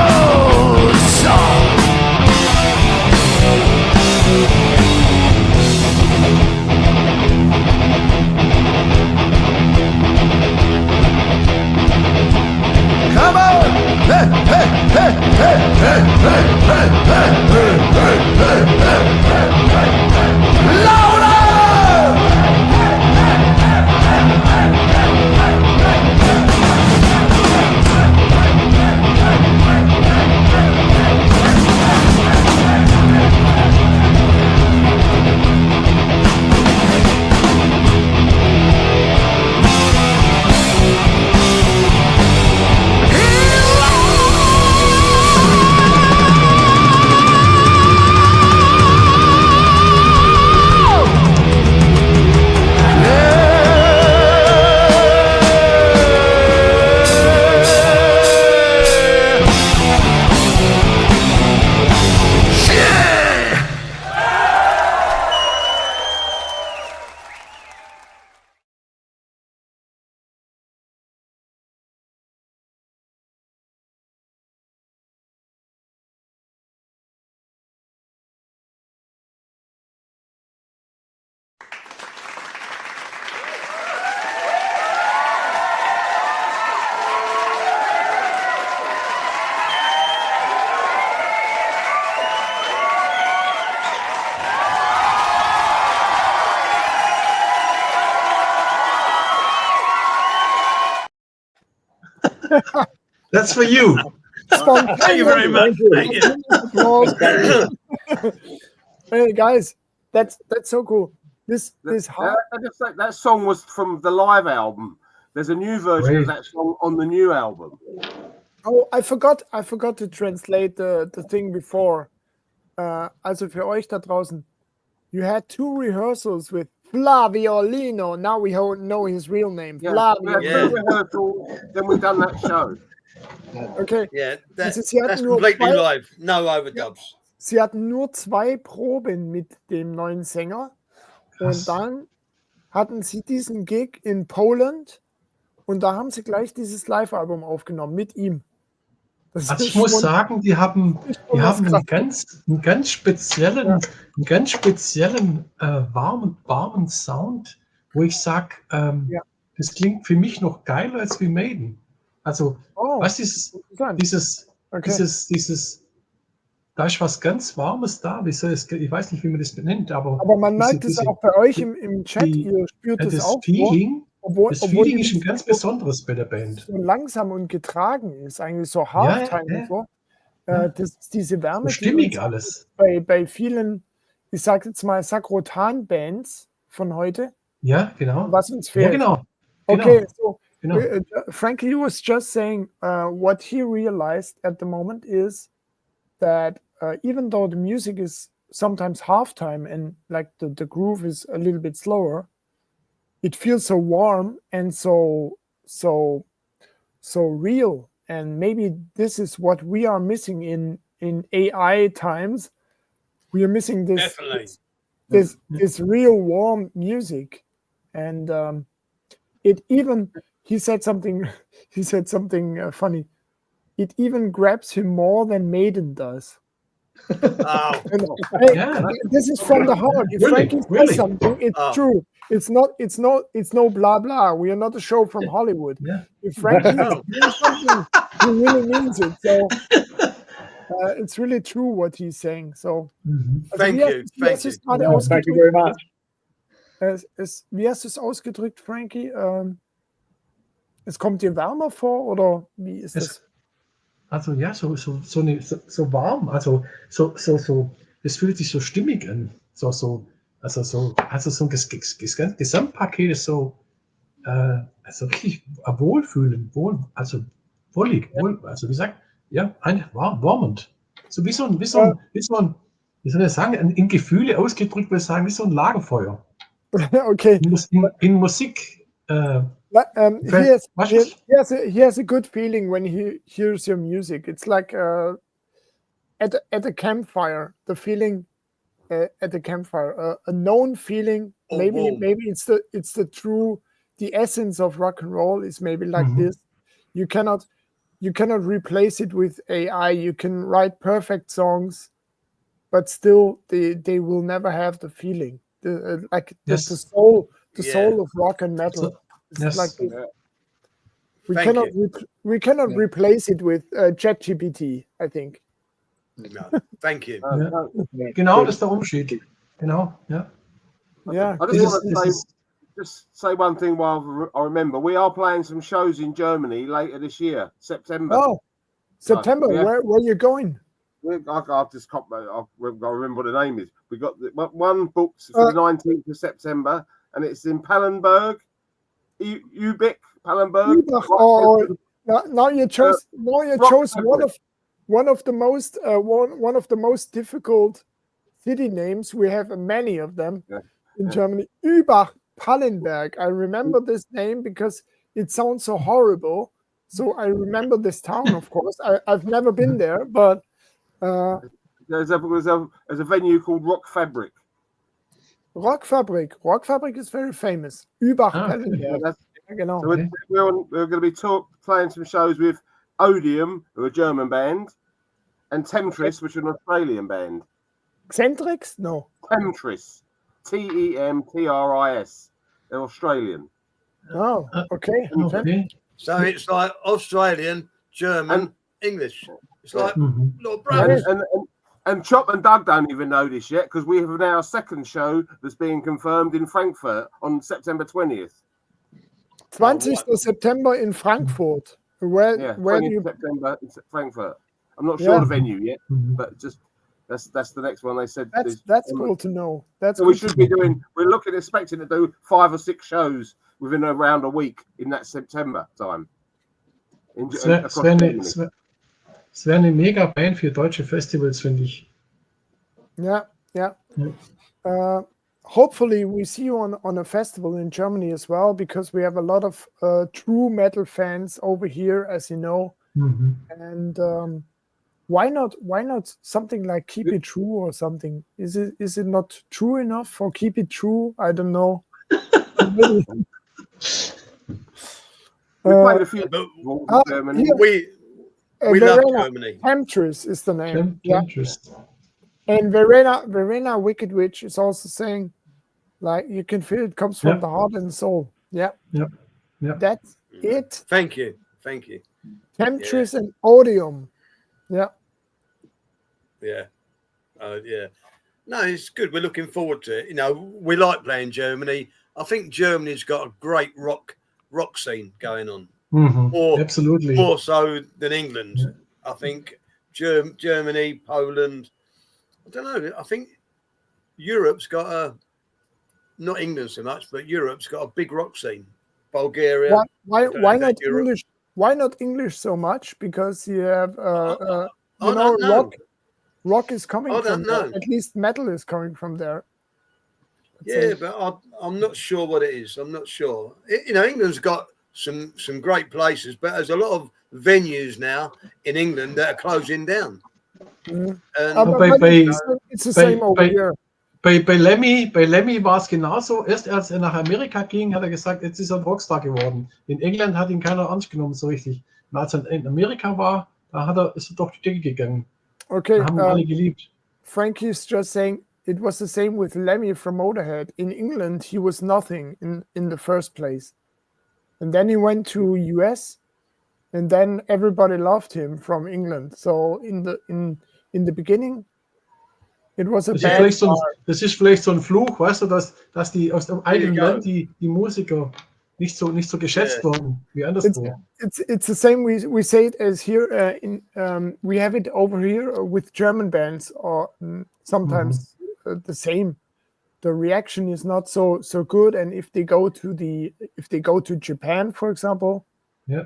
Come on! Hey, hey, hey, hey, hey, hey, hey, hey, hey, hey, hey, hey, hey. Louder! That's for you. Thank you very much. Thank you. Hey guys, that's so cool. That song was from the live album. There's a new version of that song on the new album. Oh, I forgot to translate the thing before. Also für euch da draußen, you had 2 rehearsals with Flaviolino. Now we know his real name. Yeah, Flaviolino. 2 rehearsals, then we've done that show. Okay. Yeah, that's nur completely live. No overdubs. Sie hatten nur 2 Proben mit dem neuen Sänger. Krass. Und dann hatten sie diesen Gig in Poland und da haben sie gleich dieses Live-Album aufgenommen mit ihm. Also ich muss sagen, die haben einen ganz speziellen warmen Sound, wo ich sage, das klingt für mich noch geiler als wie Maiden. Also, was ist dieses, da ist was ganz Warmes da. Ich weiß nicht, wie man das benennt, aber man merkt es auch bei euch im Chat, ihr spürt es auch. Das Feeling ist ein ganz besonderes bei der Band. So langsam und getragen ist, eigentlich so Halftime und so. Das ist diese Wärme, so stimmig alles. Bei vielen, ich sage jetzt mal, Sakrotan-Bands von heute. Ja, genau. Was uns fehlt. Ja, genau. Okay, so Frankie was just saying what he realized at the moment is that even though the music is sometimes halftime and like the groove is a little bit slower, it feels so warm and so real. And maybe this is what we are missing in AI times. We are missing this real warm music. And he said something funny. It even grabs him more than Maiden does. Oh. This is from the heart. If Frankie says something, it's true. It's no blah blah. We are not a show from Hollywood. Yeah. If Frankie says something, he really means it. So it's really true what he's saying. So Thank you very much. Wie hast du es ausgedrückt, Frankie? Es kommt dir wärmer vor oder wie ist es? Also ja, so warm, also so, das fühlt sich so stimmig an. Also so ein Gesamtpaket ist so, also richtig wohlfühlen, also wohlig, also wie gesagt, ja, warmend. So wie so ein, wie soll ich sagen, in Gefühle ausgedrückt, will ich sagen, wie so ein Lagerfeuer. Okay. In Musik. He has a good feeling when he hears your music. It's like at a campfire, the feeling at the campfire, a known feeling. Maybe it's the essence of rock and roll is maybe like this. You cannot replace it with AI. You can write perfect songs, but still they will never have the feeling. The soul of rock and metal. It's like we cannot replace it with ChatGPT, I think. No, thank you. Genau, das ist der Unterschied. Genau, ja. Yeah. I just want to just say one thing while I remember. We are playing some shows in Germany later this year, September. Oh, September. Where are you going? I've just got. I remember what the name is. We got one booked for the 19th of September, and it's in Pallenberg, Ubik, Pallenberg. Oh, now you chose one of the most difficult city names. We have many of them in Germany. Übach Pallenberg. I remember this name because it sounds so horrible. So I remember this town, of course. I've never been there, but there's a venue called Rock Fabric. Rock Fabric is very famous. Übach Pallenberg. So we're going to be playing some shows with Odium, who are a German band, and Temptris, which are an Australian band. Centrix? No. Temptris. Temtris. They're Australian. Oh, okay. So it's like Australian, German, English. It's like little brothers. And Chop and Doug don't even know this yet because we have now a second show that's being confirmed in Frankfurt on September 20th. 20th September in Frankfurt. Where do you... September in Frankfurt. I'm not sure the venue yet, but just that's the next one they said. That's cool to know. We should be doing. We're expecting to do 5 or 6 shows within around a week in that September time. Es wäre eine mega Band für deutsche Festivals, finde ich. Yeah. Hopefully we see you on a festival in Germany as well, because we have a lot of true metal fans over here, as you know. And why not something like Keep It True or something? Is it not true enough for Keep It True? I don't know. We played a few in Germany. We love Germany. Temptress is the name. Temptress. And Verena Wicked Witch is also saying, like, you can feel it comes from the heart and the soul. Yeah. That's it. Thank you. Temptress and Odium. Yeah. No, it's good. We're looking forward to it. You know, we like playing Germany. I think Germany's got a great rock scene going on. Absolutely. More so than England. I think Germany, Poland. I don't know. I think Europe's got not England so much, but Europe's got a big rock scene. Bulgaria. Why not English? Why not English so much? Because you have rock is coming from there. At least metal is coming from there. But I'm not sure what it is. I'm not sure. England's got some great places, but there's a lot of venues now in England that are closing down. It's the same over here. Bei Lemmy war es genauso. Erst als er nach Amerika ging, hat er gesagt, jetzt ist er ein Rockstar geworden. In England hat ihn keiner ernst genommen so richtig. Und als er in Amerika war, ist er doch die Decke gegangen. Okay. Da haben ihn alle geliebt. Frankie's just saying it was the same with Lemmy from Motorhead. In England, he was nothing in the first place. And then he went to US, and then everybody loved him from England. So in the beginning, it was a bad start. Das ist vielleicht so ein Fluch, weißt du, dass die aus dem eigenen Land die Musiker nicht so geschätzt wurden wie anderswo. It's the same. We say it as here. We have it over here with German bands, or sometimes the same. reaction is not so good. And if they go to Japan, for example,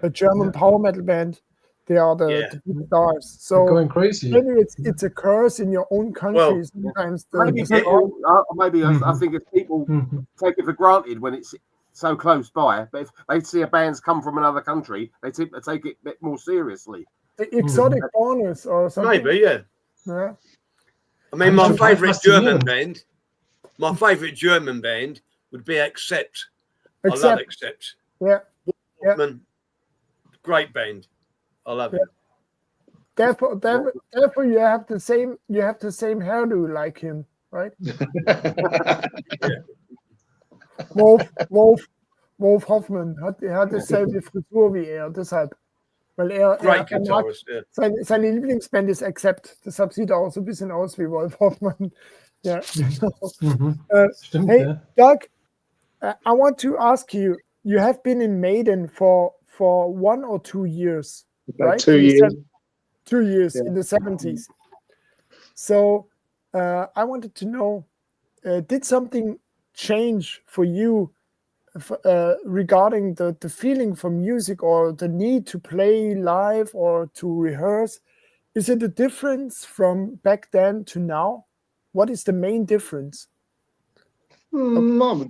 a German power metal band, they are the big stars. So they're going crazy. Maybe it's a curse in your own country. Sometimes I think if people take it for granted when it's so close by, but if they see a band's come from another country, they take it a bit more seriously. The exotic bonus or something. Maybe, yeah. I mean, my favourite German band would be Accept. I love Accept. Yeah. Great band. I love it. Therefore, you have the same hairdo like him, right? Wolf Hoffmann hat dasselbe Frisur wie deshalb. Weil seine Lieblingsband ist Accept. Deshalb sieht er auch so ein bisschen aus wie Wolf Hoffmann. Ja. Hey, Doug, I want to ask you, you have been in Maiden for 1 or 2 years, right? 2 years. 2 years in the 70s. So I wanted to know, did something change for you regarding the feeling for music or the need to play live or to rehearse? Is it a difference from back then to now? What is the main difference? Apart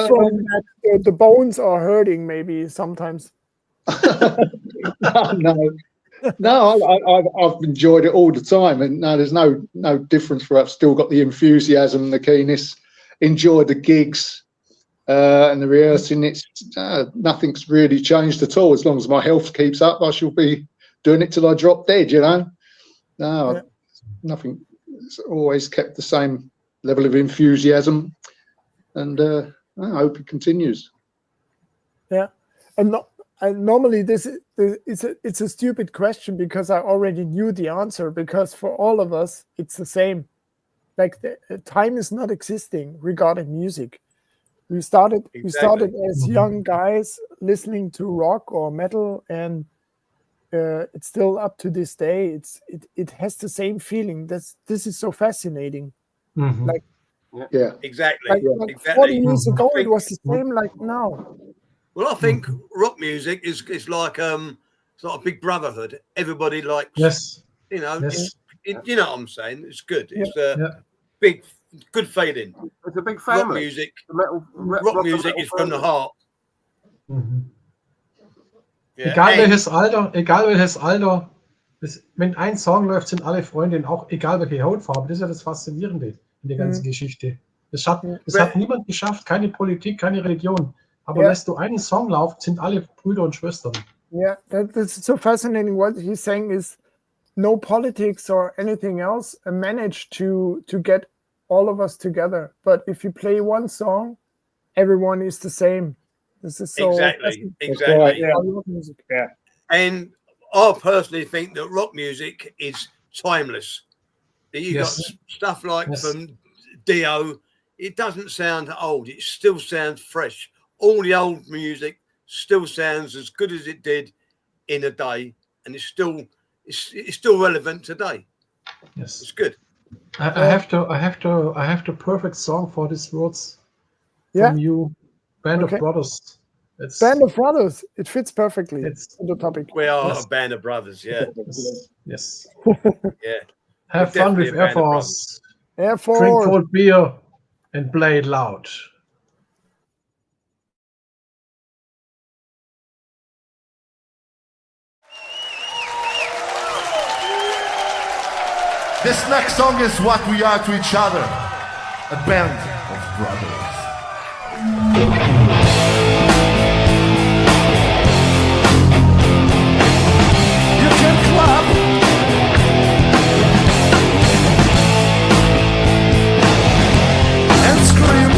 from that, the bones are hurting maybe sometimes. No, I've enjoyed it all the time, and no, there's no difference for us. Still got the enthusiasm, the keenness. Enjoy the gigs and the rehearsing. It's nothing's really changed at all. As long as my health keeps up, I shall be doing it till I drop dead. Nothing. It's always kept the same level of enthusiasm, and I hope it continues. Yeah, and normally it's a stupid question because I already knew the answer. Because for all of us, it's the same. Like the time is not existing regarding music. We started as young guys listening to rock or metal, and it's still up to this day. It has the same feeling. This is so fascinating. Like exactly. Like 40 years ago, it was the same like now. Well, I think rock music is like it's like a big brotherhood. Everybody likes, you know what I'm saying. It's good. It's big, good feeling. It's a big family. Rock music, rock music is from the heart. Ja, egal welches Alter, wenn ein Song läuft, sind alle Freunde, auch egal welche Hautfarbe. Das ist ja das Faszinierende in der ganzen Geschichte. Das hat niemand geschafft, keine Politik, keine Religion. Aber lässt du einen Song laufen, sind alle Brüder und Schwestern. Yeah, that's so fascinating. What he's saying is no politics or anything else managed to get all of us together. But if you play one song, everyone is the same. This is so exactly. Right, yeah. And I personally think that rock music is timeless. You got stuff like from Dio. It doesn't sound old. It still sounds fresh. All the old music still sounds as good as it did in a day, and it's still relevant today. Yes, it's good. I have the perfect song for these words from you. Band of Brothers. Band of Brothers. It fits perfectly. It's the topic. We are a band of brothers. Yeah. Yes. Yeah. Have fun with AIRFORCE. AIRFORCE. Drink cold beer and play it loud. This next song is what we are to each other, a band of brothers. You can clap and scream.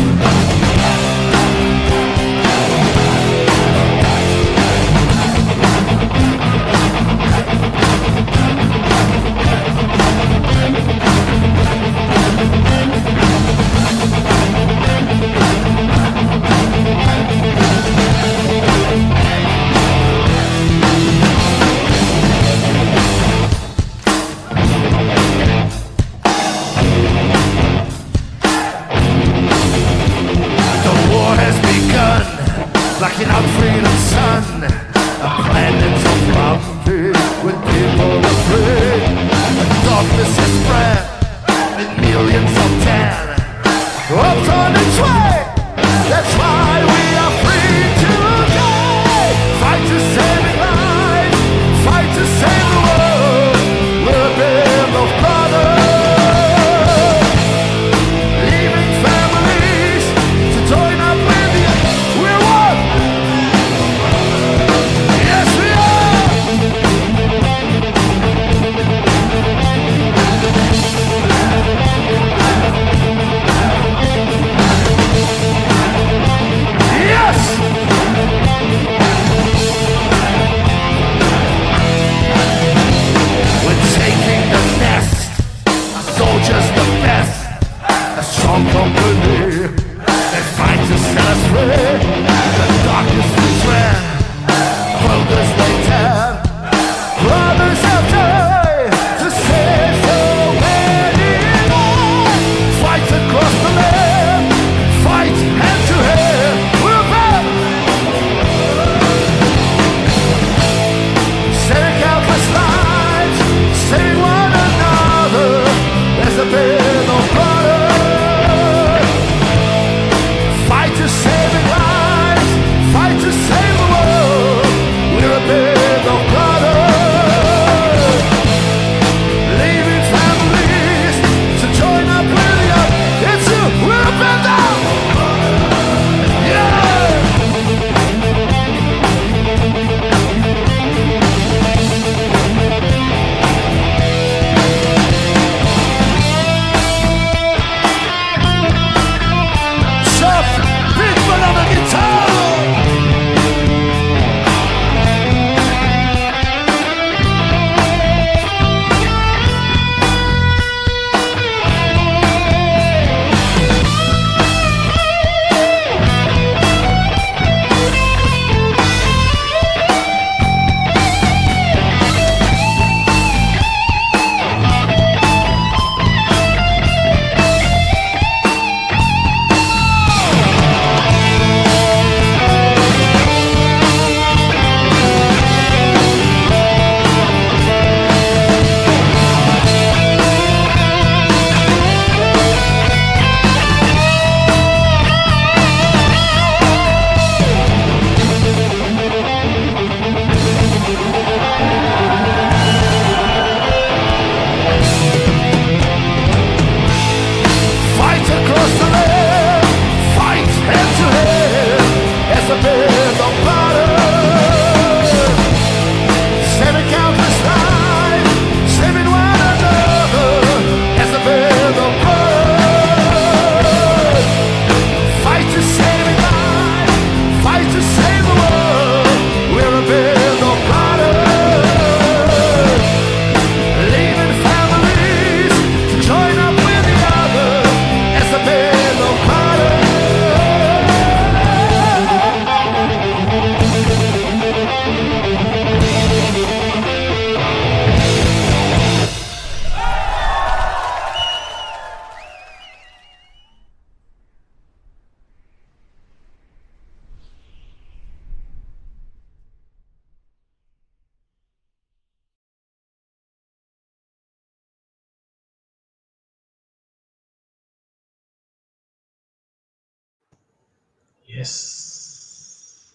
Yes.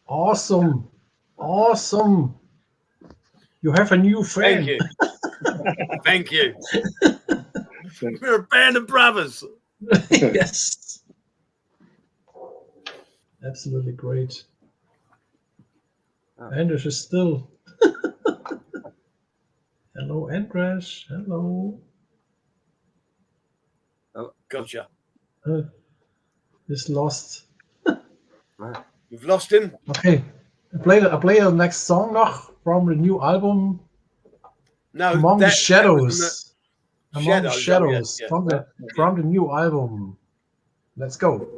Awesome. Awesome. You have a new friend. Thank you. Thank you. We're a band of brothers. Yes. Absolutely great. Andresh is still. Hello, Andresh. Hello. Oh, gotcha. He's lost. You've lost him? Okay. I play the next song noch from the new album. No, Among the Shadows. Among the Shadows, Shadows. yeah. From the new album. Let's go.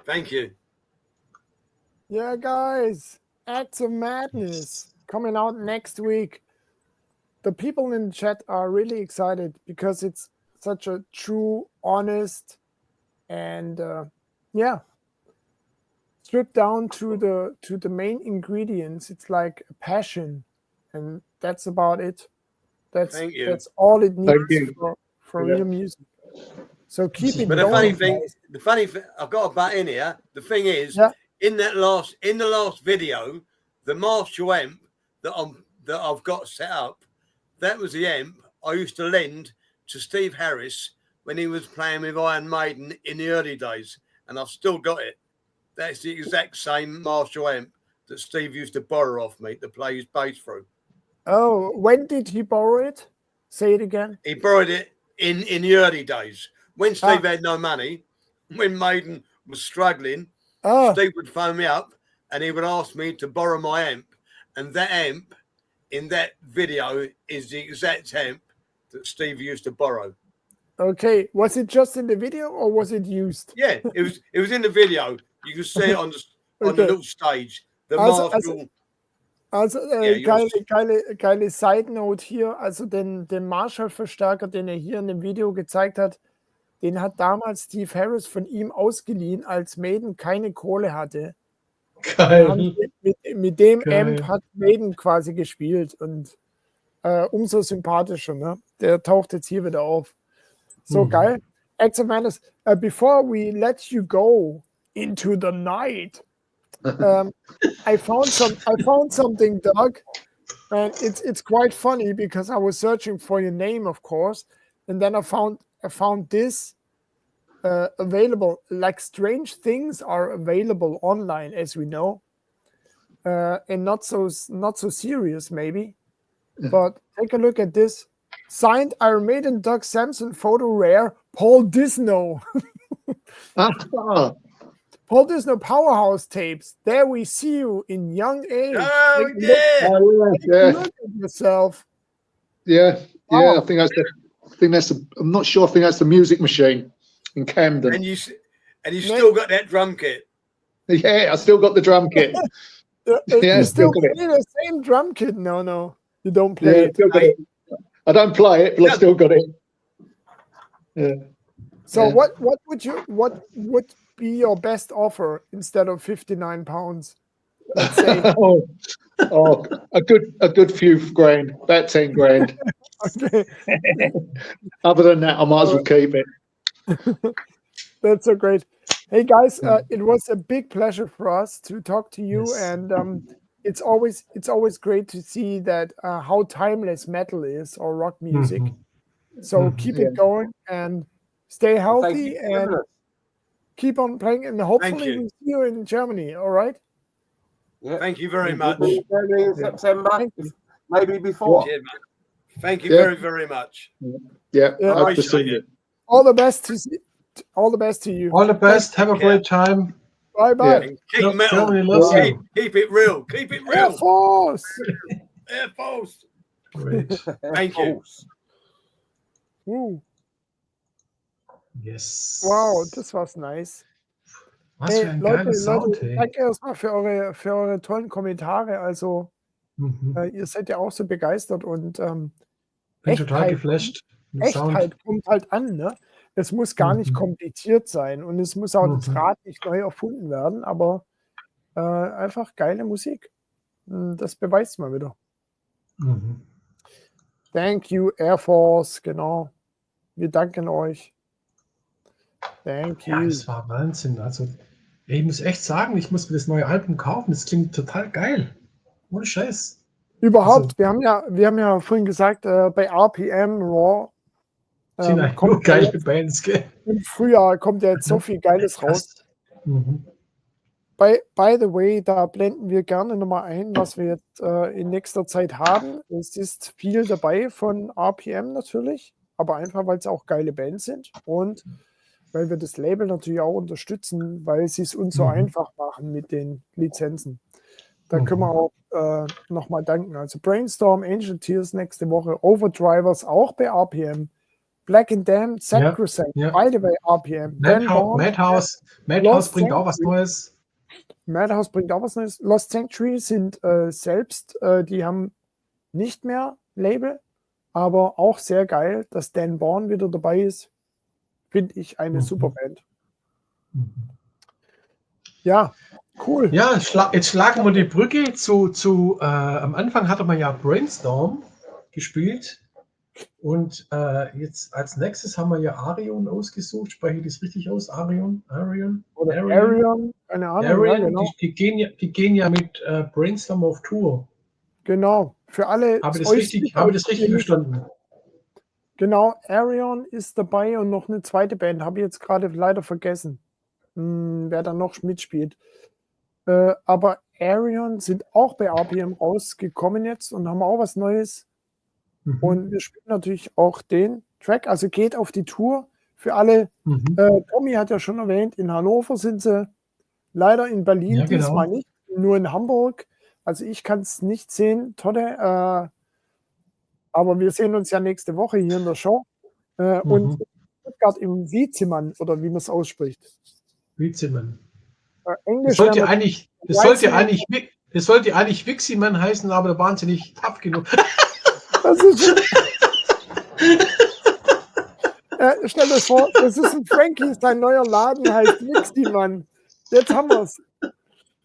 Thank you. Yeah, guys, Acts of Madness coming out next week. The people in the chat are really excited because it's such a true, honest, and stripped down to the main ingredients. It's like a passion, and that's about it. Thank you. That's all it needs you. for real music. So keep it But the going. funny thing, I've got a butt in here. The thing is, in the last video, the Marshall amp that I've got set up, that was the amp I used to lend to Steve Harris when he was playing with Iron Maiden in the early days, and I've still got it. That's the exact same Marshall amp that Steve used to borrow off me to play his bass through. Oh, when did he borrow it? Say it again. He borrowed it in the early days when Steve had no money, when Maiden was struggling. Steve would phone me up and he would ask me to borrow my amp, and that amp in that video is the exact amp that Steve used to borrow. Okay, was it just in the video or was it used? Yeah, it was in the video. You can see it on the little stage. The Marshall. Geile Side Note hier. Also den Marshall-Verstärker, den er hier in dem Video gezeigt hat, den hat damals Steve Harris von ihm ausgeliehen, als Maiden keine Kohle hatte. Geil. Mit dem Amp hat Maiden quasi gespielt und umso sympathischer. Ne? Der taucht jetzt hier wieder auf. So geil. Acts of Madness. Before we let you go into the night, I found something, Doug, and it's quite funny because I was searching for your name, of course, and then I found this available. Like strange things are available online, as we know, and not so serious maybe. But take a look at this. Signed Iron Maiden Doug Sampson photo rare Paul Disno. Paul Disno Powerhouse tapes. There we see you in young age. Oh, Look at yourself. Yeah. I think that's. I'm not sure. I think that's the Music Machine in Camden. And you still got that drum kit. Yeah, I still got the drum kit. You still play the same drum kit? No, you don't play it. I don't play it, but I still got it. Yeah. So what would be your best offer instead of £59? Let's say. a good few grand, about 10 grand. Okay. Other than that, I might as well keep it. That's so great. Hey guys, it was a big pleasure for us to talk to you, and it's always great to see that how timeless metal is, or rock music. So keep it going and stay healthy and keep on playing, and hopefully we'll see you in Germany. All right. Yeah. Thank you very much. In September, maybe before. Thank you very, very much. Yeah, I appreciate it. All the best to you. All the best. Have a great time. Bye. Yeah. Keep metal. Keep it real. Keep it real. Air Force. Air Force. Great. Thank you. Yes. Wow, das war's nice. Was für ein geiles Sound, hey. Danke erstmal für eure tollen Kommentare. Also, ihr seid ja auch so begeistert und bin total geflasht. Echtheit kommt halt an, ne? Es muss gar nicht kompliziert sein und es muss auch das Rad nicht neu erfunden werden, aber einfach geile Musik. Das beweist mal wieder. Thank you, Air Force, genau. Wir danken euch. Thank you. Ja, das war Wahnsinn. Also, ich muss echt sagen, ich muss mir das neue Album kaufen. Das klingt total geil. Ohne Scheiß. Überhaupt, also, wir haben ja vorhin gesagt, bei RPM Raw kommt geile Bands, gell? Im Frühjahr kommt ja jetzt so viel Geiles raus. By the way, da blenden wir gerne nochmal ein, was wir jetzt in nächster Zeit haben. Es ist viel dabei von RPM natürlich, aber einfach, weil es auch geile Bands sind und weil wir das Label natürlich auch unterstützen, weil sie es uns so einfach machen mit den Lizenzen. Da können wir auch nochmal danken. Also Brainstorm, Angel Tears nächste Woche, Overdrivers auch bei RPM, Black and Damn, Sacrosanct, by the way, RPM. Madhouse bringt auch was Neues. Madhouse bringt auch was Neues. Lost Sanctuary sind selbst, die haben nicht mehr Label, aber auch sehr geil, dass Dan Bourne wieder dabei ist. Finde ich eine super Band. Ja, cool. Ja, jetzt schlagen wir die Brücke zu am Anfang hatte man ja Brainstorm gespielt und jetzt als nächstes haben wir ja Arion ausgesucht. Spreche ich das richtig aus? Arion? Oder Arion? Keine Ahnung. Arion, ja, genau. die gehen ja mit Brainstorm auf Tour. Genau, für alle. Habe ich das richtig verstanden? Genau, Arion ist dabei und noch eine zweite Band, habe ich jetzt gerade leider vergessen, wer da noch mitspielt. Aber Arion sind auch bei RPM rausgekommen jetzt und haben auch was Neues. Und wir spielen natürlich auch den Track, also geht auf die Tour für alle. Tommy hat ja schon erwähnt, in Hannover sind sie, leider in Berlin diesmal nicht, nur in Hamburg. Also ich kann es nicht sehen, Todde, aber wir sehen uns ja nächste Woche hier in der Show. Und in Stuttgart im Wiezimann, oder wie man es ausspricht. Wiezimann. Englisch das sollte eigentlich Wiximan heißen, aber da waren sie nicht tough genug. Das ist stell euch vor, das ist ein Frankie, sein neuer Laden heißt Wiximann. Jetzt haben wir es.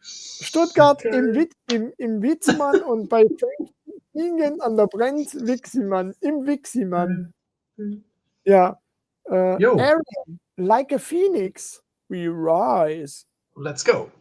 Stuttgart im Witzimann und bei Frank Ingen an der Brenz Wiximann, im Wiximann. Ja. Arion, like a phoenix, we rise. Let's go.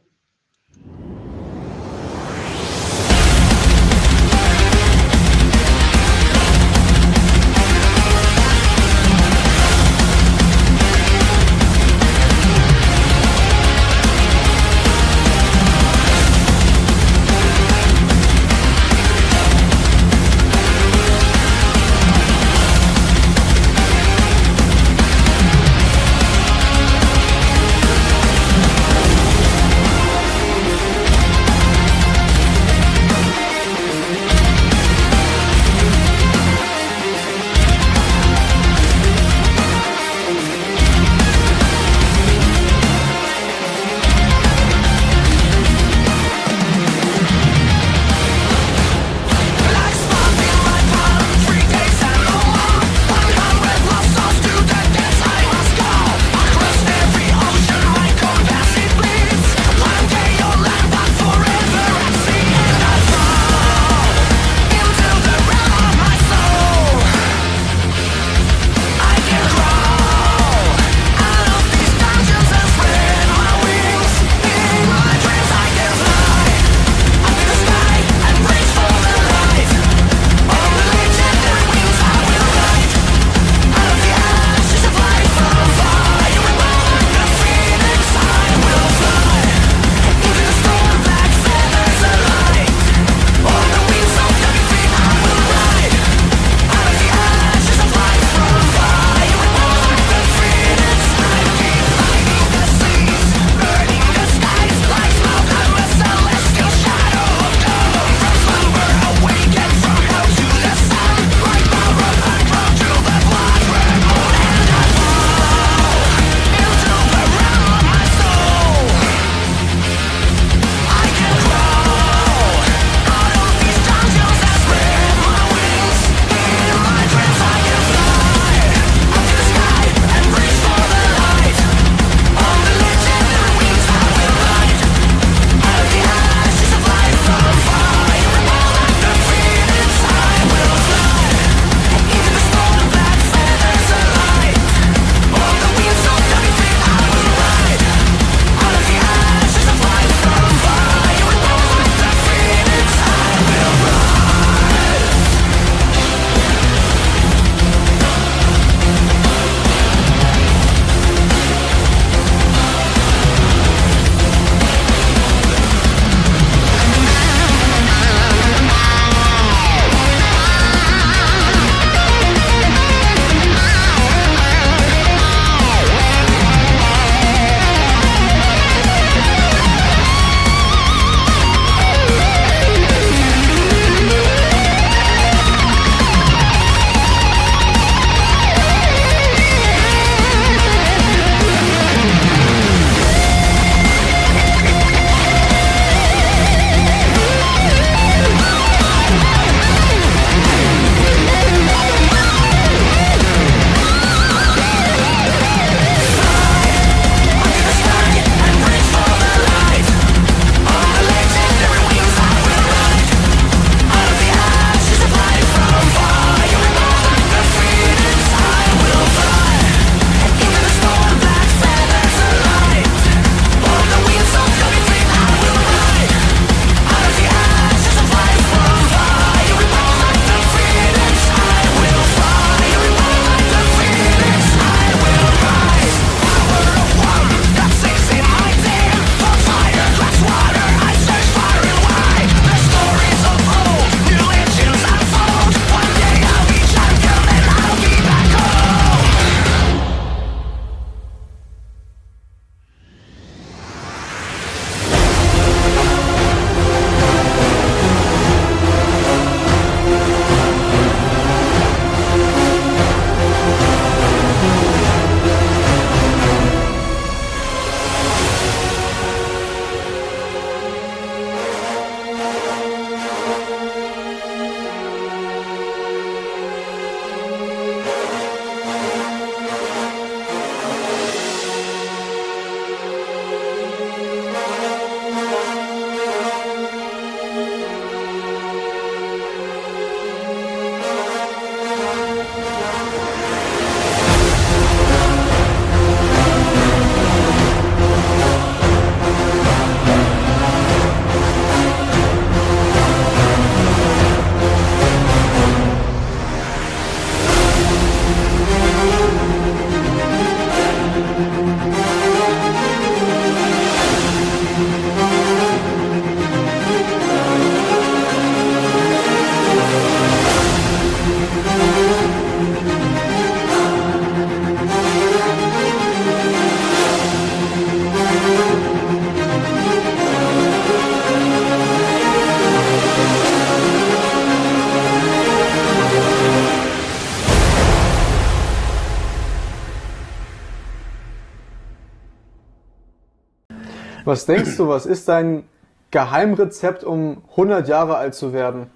Was denkst du, was ist dein Geheimrezept, um 100 Jahre alt zu werden?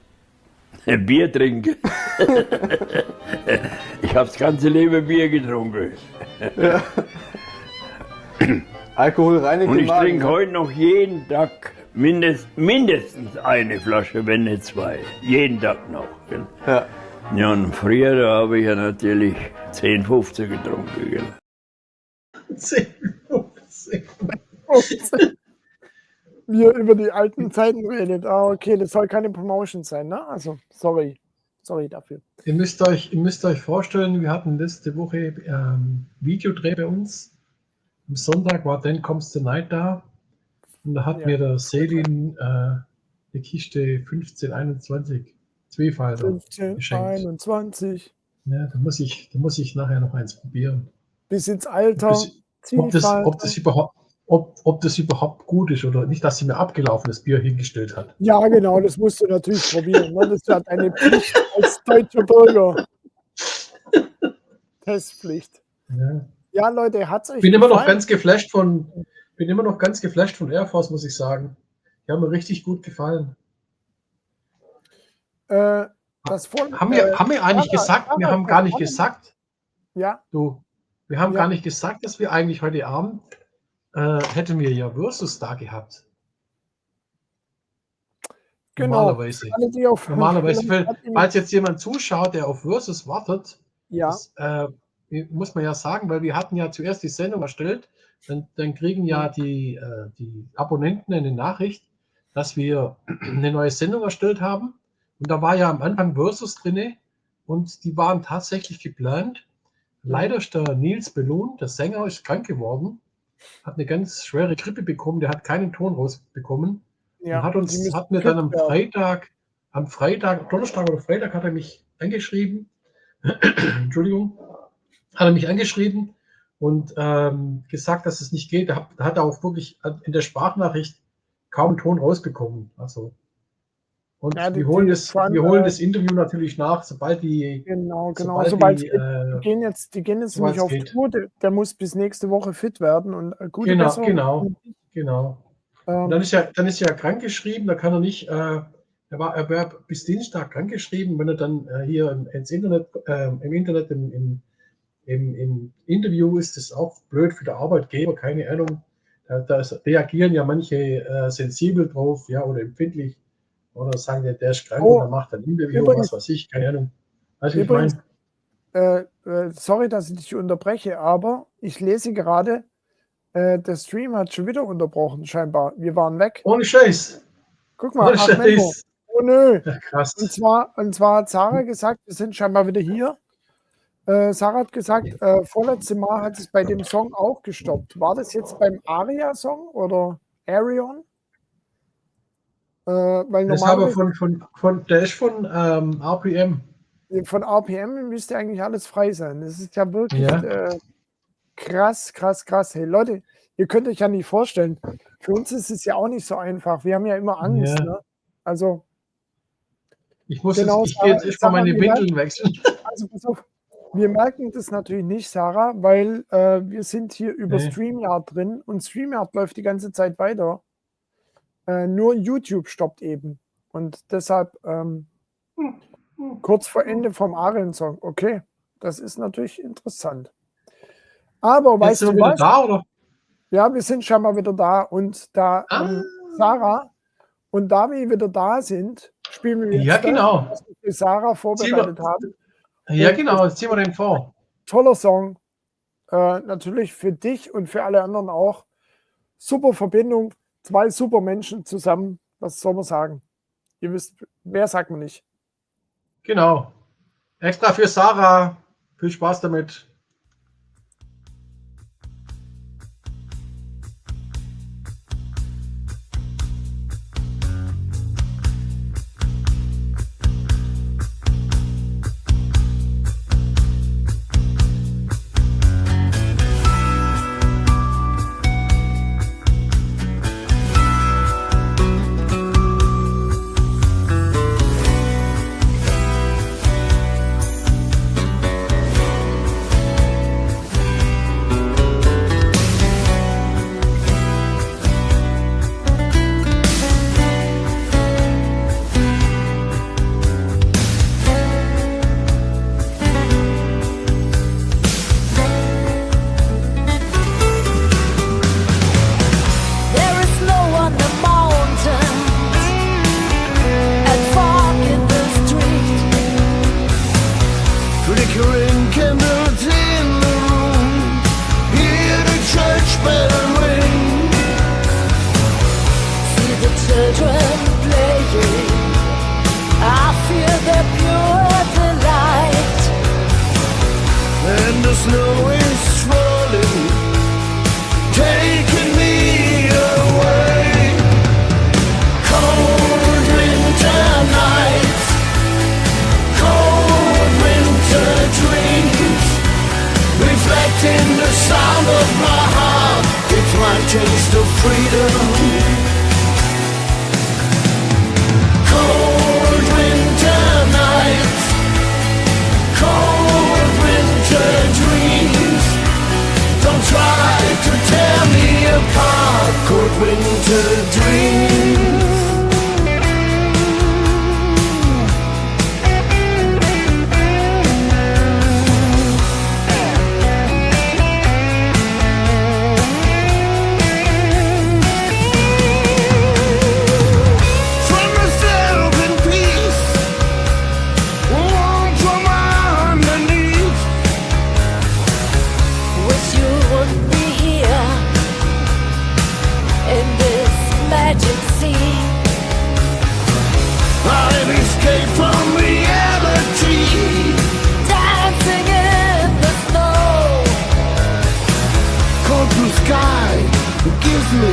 Bier trinken. Ich habe das ganze Leben Bier getrunken. Ja. Alkohol reinigt Und den ich Magen. trinke heute noch jeden Tag mindestens eine Flasche, wenn nicht 2. Jeden Tag noch. Gell? Ja. Ja, und früher, da habe ich ja natürlich 10, 15 getrunken. Gell? 10, 15. Wie ihr über die alten Zeiten redet. Ah, okay, das soll keine Promotion sein, ne? Also, sorry dafür. Ihr müsst euch vorstellen, wir hatten letzte Woche Videodreh bei uns. Am Sonntag war Then Comes the Night da. Und da hat mir der Selin eine Kiste 1521 Zweifalter 15, geschenkt. 21. Ja, da muss ich nachher noch eins probieren. Bis ins Alter. Ob das überhaupt gut ist oder nicht, dass sie mir abgelaufenes Bier hingestellt hat. Ja, genau, das musst du natürlich probieren. Ne? Das ist ja deine Pflicht als deutscher Bürger. Testpflicht. Ja, Leute, hat's euch Ich bin immer noch gefallen? ganz geflasht von AIRFORCE, muss ich sagen. Die haben mir richtig gut gefallen. Haben wir eigentlich gesagt, wir haben gar nicht gesagt, ja, wir haben gar nicht gesagt, dass wir eigentlich heute Abend hätten wir ja Versus da gehabt. genau. Normalerweise. Alle, die auf- Falls jetzt jemand zuschaut, der auf Versus wartet, Ja, das, muss man ja sagen, weil wir hatten ja zuerst die Sendung erstellt, dann kriegen ja die Abonnenten eine Nachricht, dass wir eine neue Sendung erstellt haben. Und da war ja am Anfang Versus drinne und die waren tatsächlich geplant. Leider ist der Nils Bellun, der Sänger, ist krank geworden, hat eine ganz schwere Grippe bekommen, der hat keinen Ton rausbekommen. ja. Und hat mir dann am Freitag, Donnerstag oder Freitag hat er mich angeschrieben, Entschuldigung, hat er mich angeschrieben und gesagt, dass es nicht geht. Da hat er auch wirklich in der Sprachnachricht kaum Ton rausbekommen. Also, und Ja, wir holen das Interview natürlich nach, sobald die. Genau. Sobald Die gehen jetzt nämlich auf geht. Tour. Der muss bis nächste Woche fit werden und gute Genau. Besserung. Und dann ist er krank geschrieben, da kann er nicht, er wäre bis Dienstag krank geschrieben, wenn er dann hier im Internet im Interview ist, das auch blöd für den Arbeitgeber, keine Ahnung. Da reagieren ja manche sensibel drauf, ja, oder empfindlich, oder sagen, der ist krank oder macht ein Interview, übrigens- was weiß ich, keine Ahnung. Weißt du, wie ich Übrigens, meine? sorry, dass ich dich unterbreche, aber ich lese gerade, der Stream hat schon wieder unterbrochen, scheinbar. Wir waren weg. Ohne Scheiß. Guck mal, Ohne Menno. Scheiß. Oh nö. Ja, krass. Und zwar hat Sarah gesagt, wir sind scheinbar wieder hier. Sarah hat gesagt, vorletzte Mal hat es bei dem Song auch gestoppt. War das jetzt beim Aria-Song oder Arion? Weil Das ist aber normalerweise der ist von RPM. von RPM müsste eigentlich alles frei sein. Das ist ja wirklich Ja. krass. Hey Leute, ihr könnt euch ja nicht vorstellen, für uns ist es ja auch nicht so einfach. Wir haben ja immer Angst. Ja. Ne? Also, Ich gehe Genau, jetzt erstmal meine Sarah, Windeln wechseln. also pass auf, wir merken das natürlich nicht, Sarah, weil wir sind hier über Nee. StreamYard drin und StreamYard läuft die ganze Zeit weiter. Nur YouTube stoppt eben. Und deshalb kurz vor Ende vom Arion-Song. Okay, das ist natürlich interessant. Aber Jetzt weißt sind du wir wieder was? da, oder? Ja, wir sind schon mal wieder da. Und da Sarah und Davi wieder da sind, spielen wir jetzt Ja, genau. das, was wir für Sarah vorbereitet haben. Ja, genau, jetzt ziehen wir den vor. Toller Song. Natürlich für dich und für alle anderen auch. Super Verbindung. 2 super Menschen zusammen. Was soll man sagen? Ihr wisst, wer sagt man nicht. Genau. Extra für Sarah. Viel Spaß damit. freedom. Cold winter nights, cold winter dreams. Don't try to tear me apart, cold winter dreams. From myself in peace, warm from underneath. Wish you would be here in this magic sea. I've escaped from reality. Dancing in the snow. Cold blue sky gives me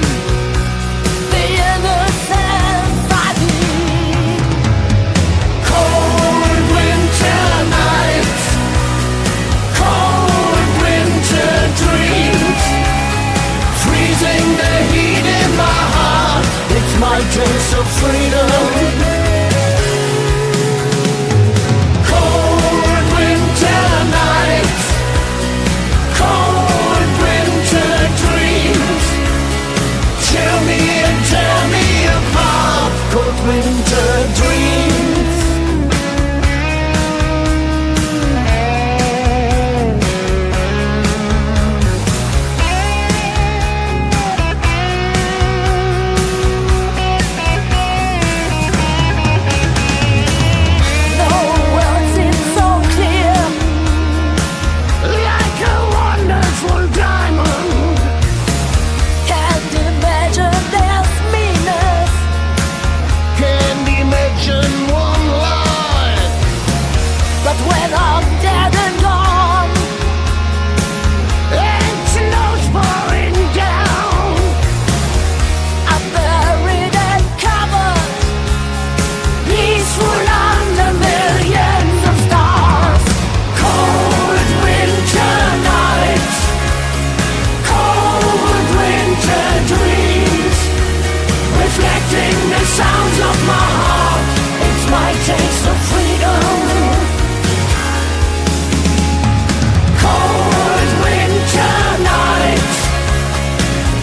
The innocence I need. cold winter nights, cold winter dreams. Freezing the heat in my heart, it's my taste of freedom. Cold winter nights, cold winter dreams. Chill me and tear me apart, cold winter dreams. The whole world seems so clear. Like a wonderful diamond, Can't imagine there's meanness. can't imagine one life. But when I'm dead and gone, And snow's pouring down, I'm buried and covered, peaceful under millions of stars. Cold winter nights, cold winter dreams. Reflecting the sounds of my heart, it's my taste of freedom. Cold winter nights,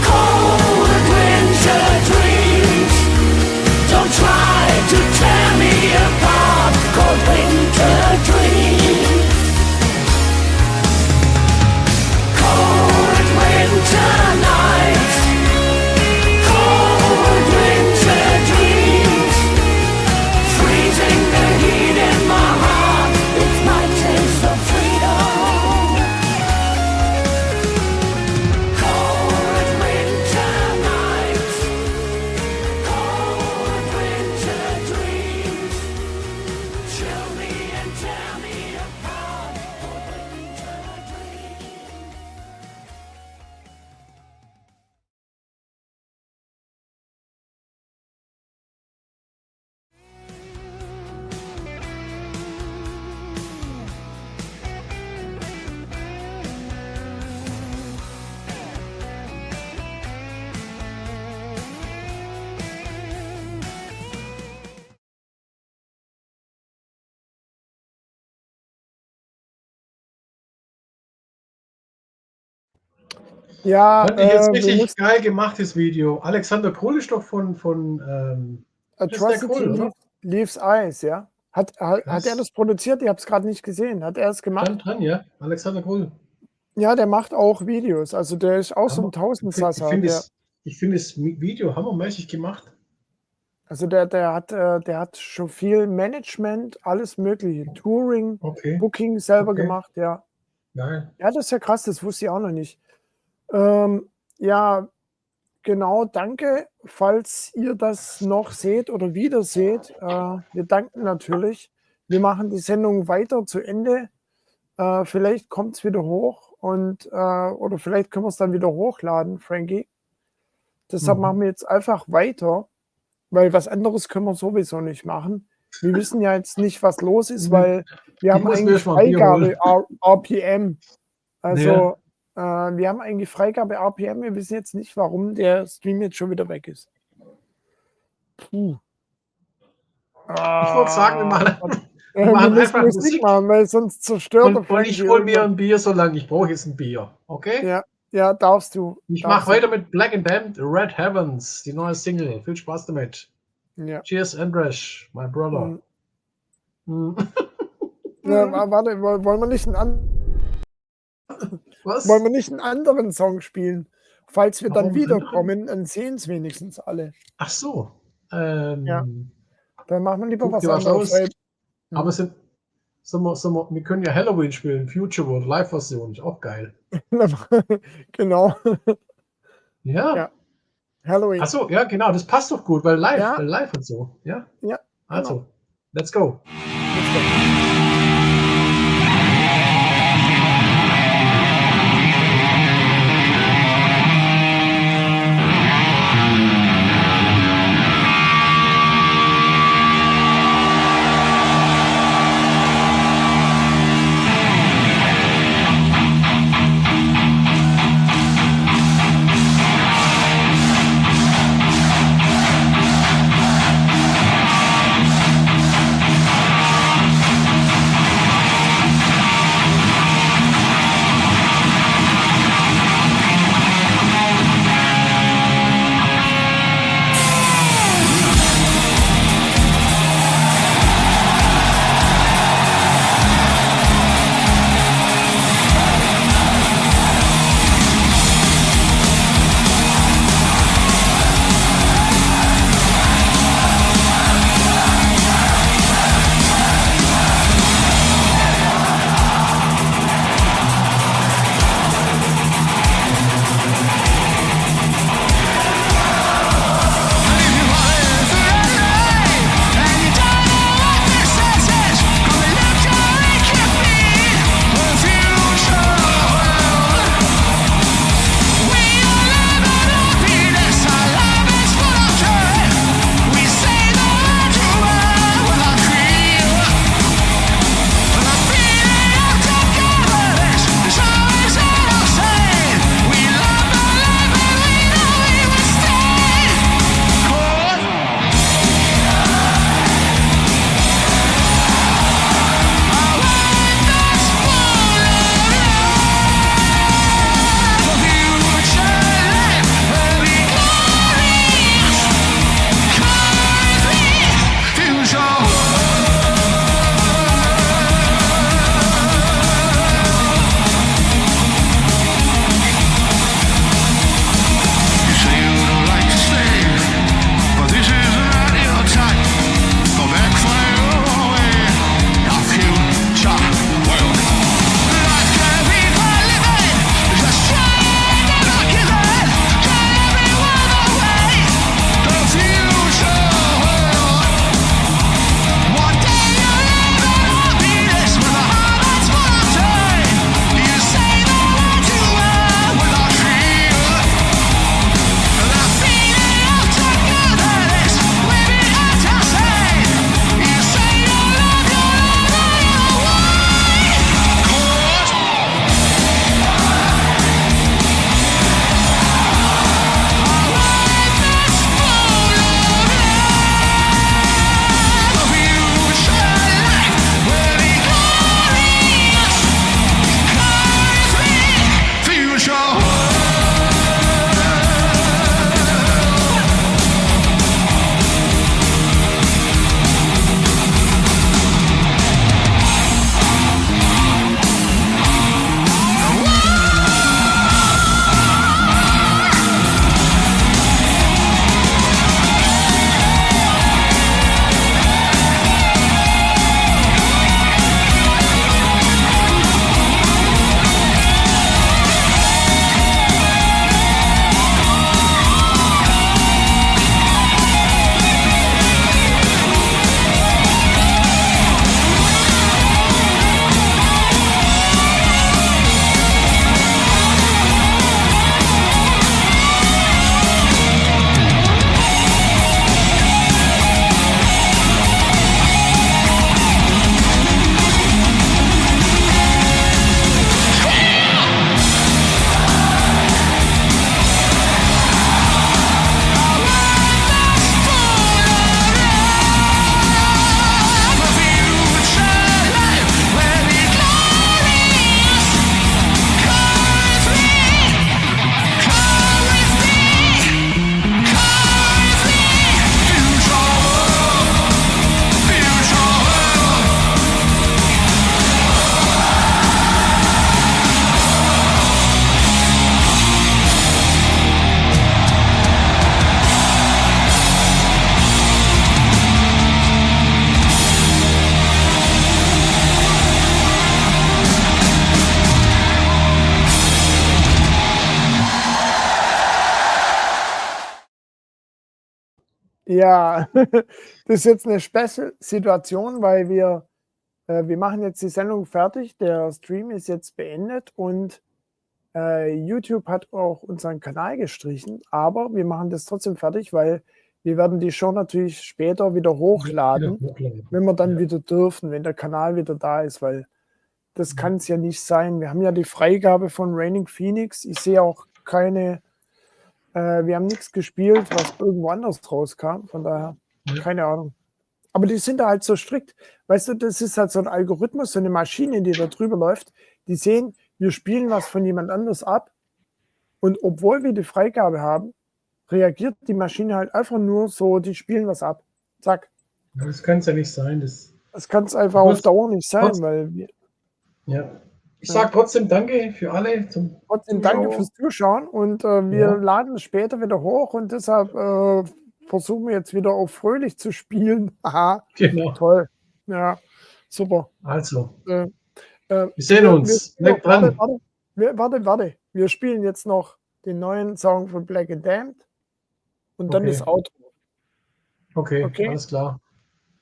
cold winter dreams. Don't try to tear me apart, cold winter dreams. Cold winter nights, cold winter dreams. Freezing the heat in my heart, it's my taste of freedom. Cold winter nights, cold winter dreams. Chill me and tear me apart, cold winter dreams. Ja, Fand ich jetzt wir richtig mussten geil gemachtes Video. Alexander Kroll ist doch von ist der Atrocity Kroll, oder? Leaves Eyes, ja. Hat er Was? das produziert? Ich habe es gerade nicht gesehen. Hat er es gemacht? Stand dran, ja. Alexander Kroll. Ja, der macht auch Videos. Also der ist auch so ein Hammer. Ich Tausendsasser. finde Der, das Video hammermäßig gemacht. also der hat schon viel Management, alles mögliche. Touring, Okay, Booking selber Okay. gemacht, ja. geil. Ja, das ist ja krass, das wusste ich auch noch nicht. Ja, genau, danke, falls ihr das noch seht oder wieder seht. Wir danken natürlich. Wir machen die Sendung weiter zu Ende. Vielleicht kommt es wieder hoch und oder vielleicht können wir es dann wieder hochladen, Frankie. Deshalb machen wir jetzt einfach weiter, weil was anderes können wir sowieso nicht machen. Wir wissen ja jetzt nicht, was los ist, weil wir haben muss mir eigentlich erst mal ein Bier Freigabe RPM. Also Wir haben eigentlich Freigabe RPM. Wir wissen jetzt nicht, warum der Stream jetzt schon wieder weg ist. Puh. Ich würde sagen, wir machen müssen einfach Musik machen, weil sonst zerstört und ich hole mir ein Bier, solange ich brauche jetzt ein Bier. Okay? Ja, darfst du. Ich mache weiter mit Black and Damned, Red Heavens, die neue Single. Viel Spaß damit. Ja. Cheers, Andresh, my brother. Ja, warte, wollen wir nicht wollen wir nicht einen anderen Song spielen? Falls wir dann wiederkommen, dann sehen es wenigstens alle. Ach so. Ja. Dann machen wir lieber was anderes. anderes. Aber wir können ja Halloween spielen, Future World, Live-Version, ist auch geil. Genau. Ja. Halloween. Ach so, ja, genau, das passt doch gut, weil live, Ja. weil live und so. Ja. Ja. Also, Genau. let's go. Thank Ja, das ist jetzt eine Special-Situation, weil wir machen jetzt die Sendung fertig. Der Stream ist jetzt beendet und YouTube hat auch unseren Kanal gestrichen, aber wir machen das trotzdem fertig, weil wir werden die Show natürlich später wieder hochladen, wenn wir dann wieder dürfen, wenn der Kanal wieder da ist, weil das kann es ja nicht sein. Wir haben ja die Freigabe von Raining Phoenix. Ich sehe auch keine, wir haben nichts gespielt, was irgendwo anders rauskam, von daher keine Ahnung. Aber die sind da halt so strikt. Weißt du, das ist halt so ein Algorithmus, so eine Maschine, die da drüber läuft. Die sehen, wir spielen was von jemand anders ab. Und obwohl wir die Freigabe haben, reagiert die Maschine halt einfach nur so, die spielen was ab. Zack. Das kann es ja nicht sein. Das kann es einfach auf Dauer nicht sein, weil wir. Ja. Ich sage trotzdem danke für alle. Trotzdem danke fürs Zuschauen und wir laden es später wieder hoch und deshalb versuchen wir jetzt wieder auf fröhlich zu spielen. Aha, genau. Toll. Ja, super. Also, wir sehen uns. Warte. Wir spielen jetzt noch den neuen Song von Black and Damned und dann das Outro. Okay, alles klar.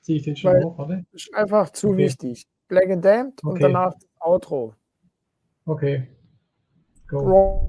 Ziehe ich den schon hoch, warte. Das ist einfach zu wichtig. Black and Damned und danach das Outro. Okay. Go.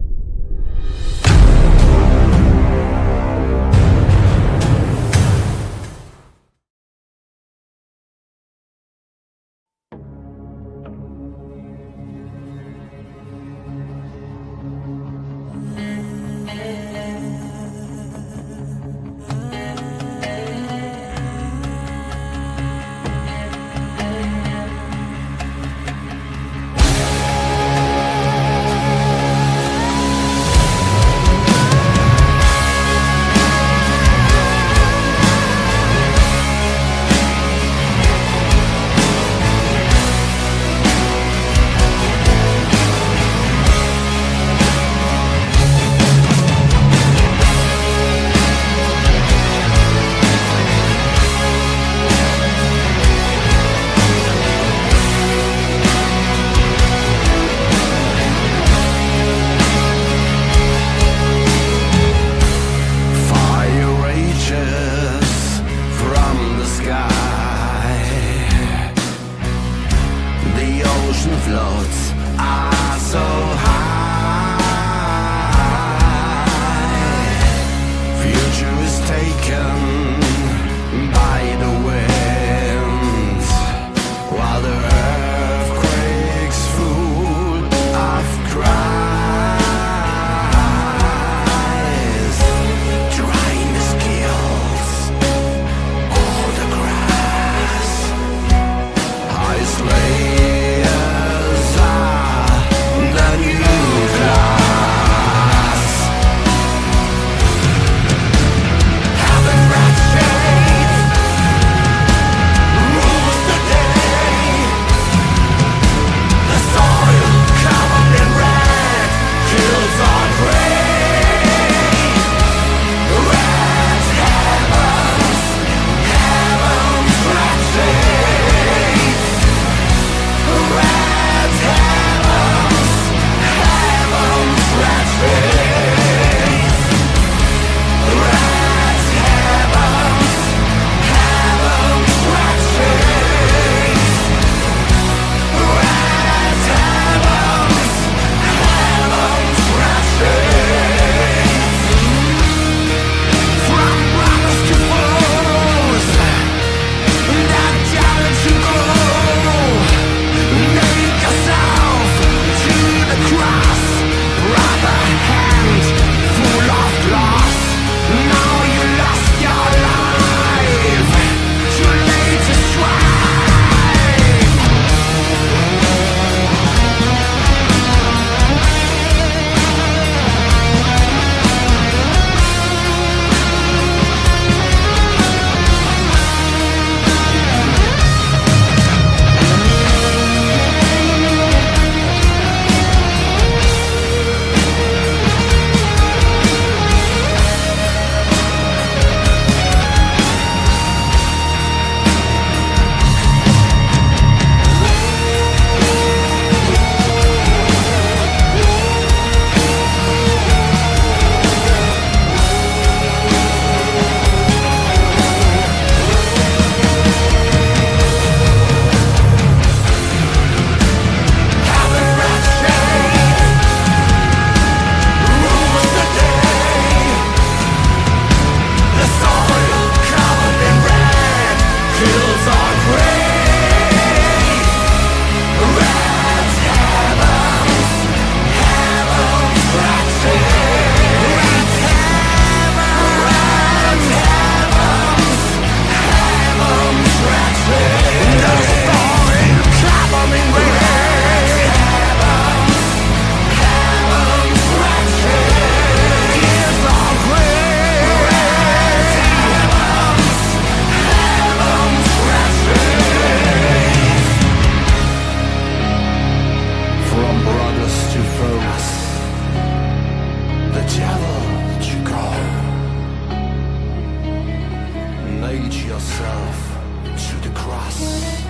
yourself to the cross.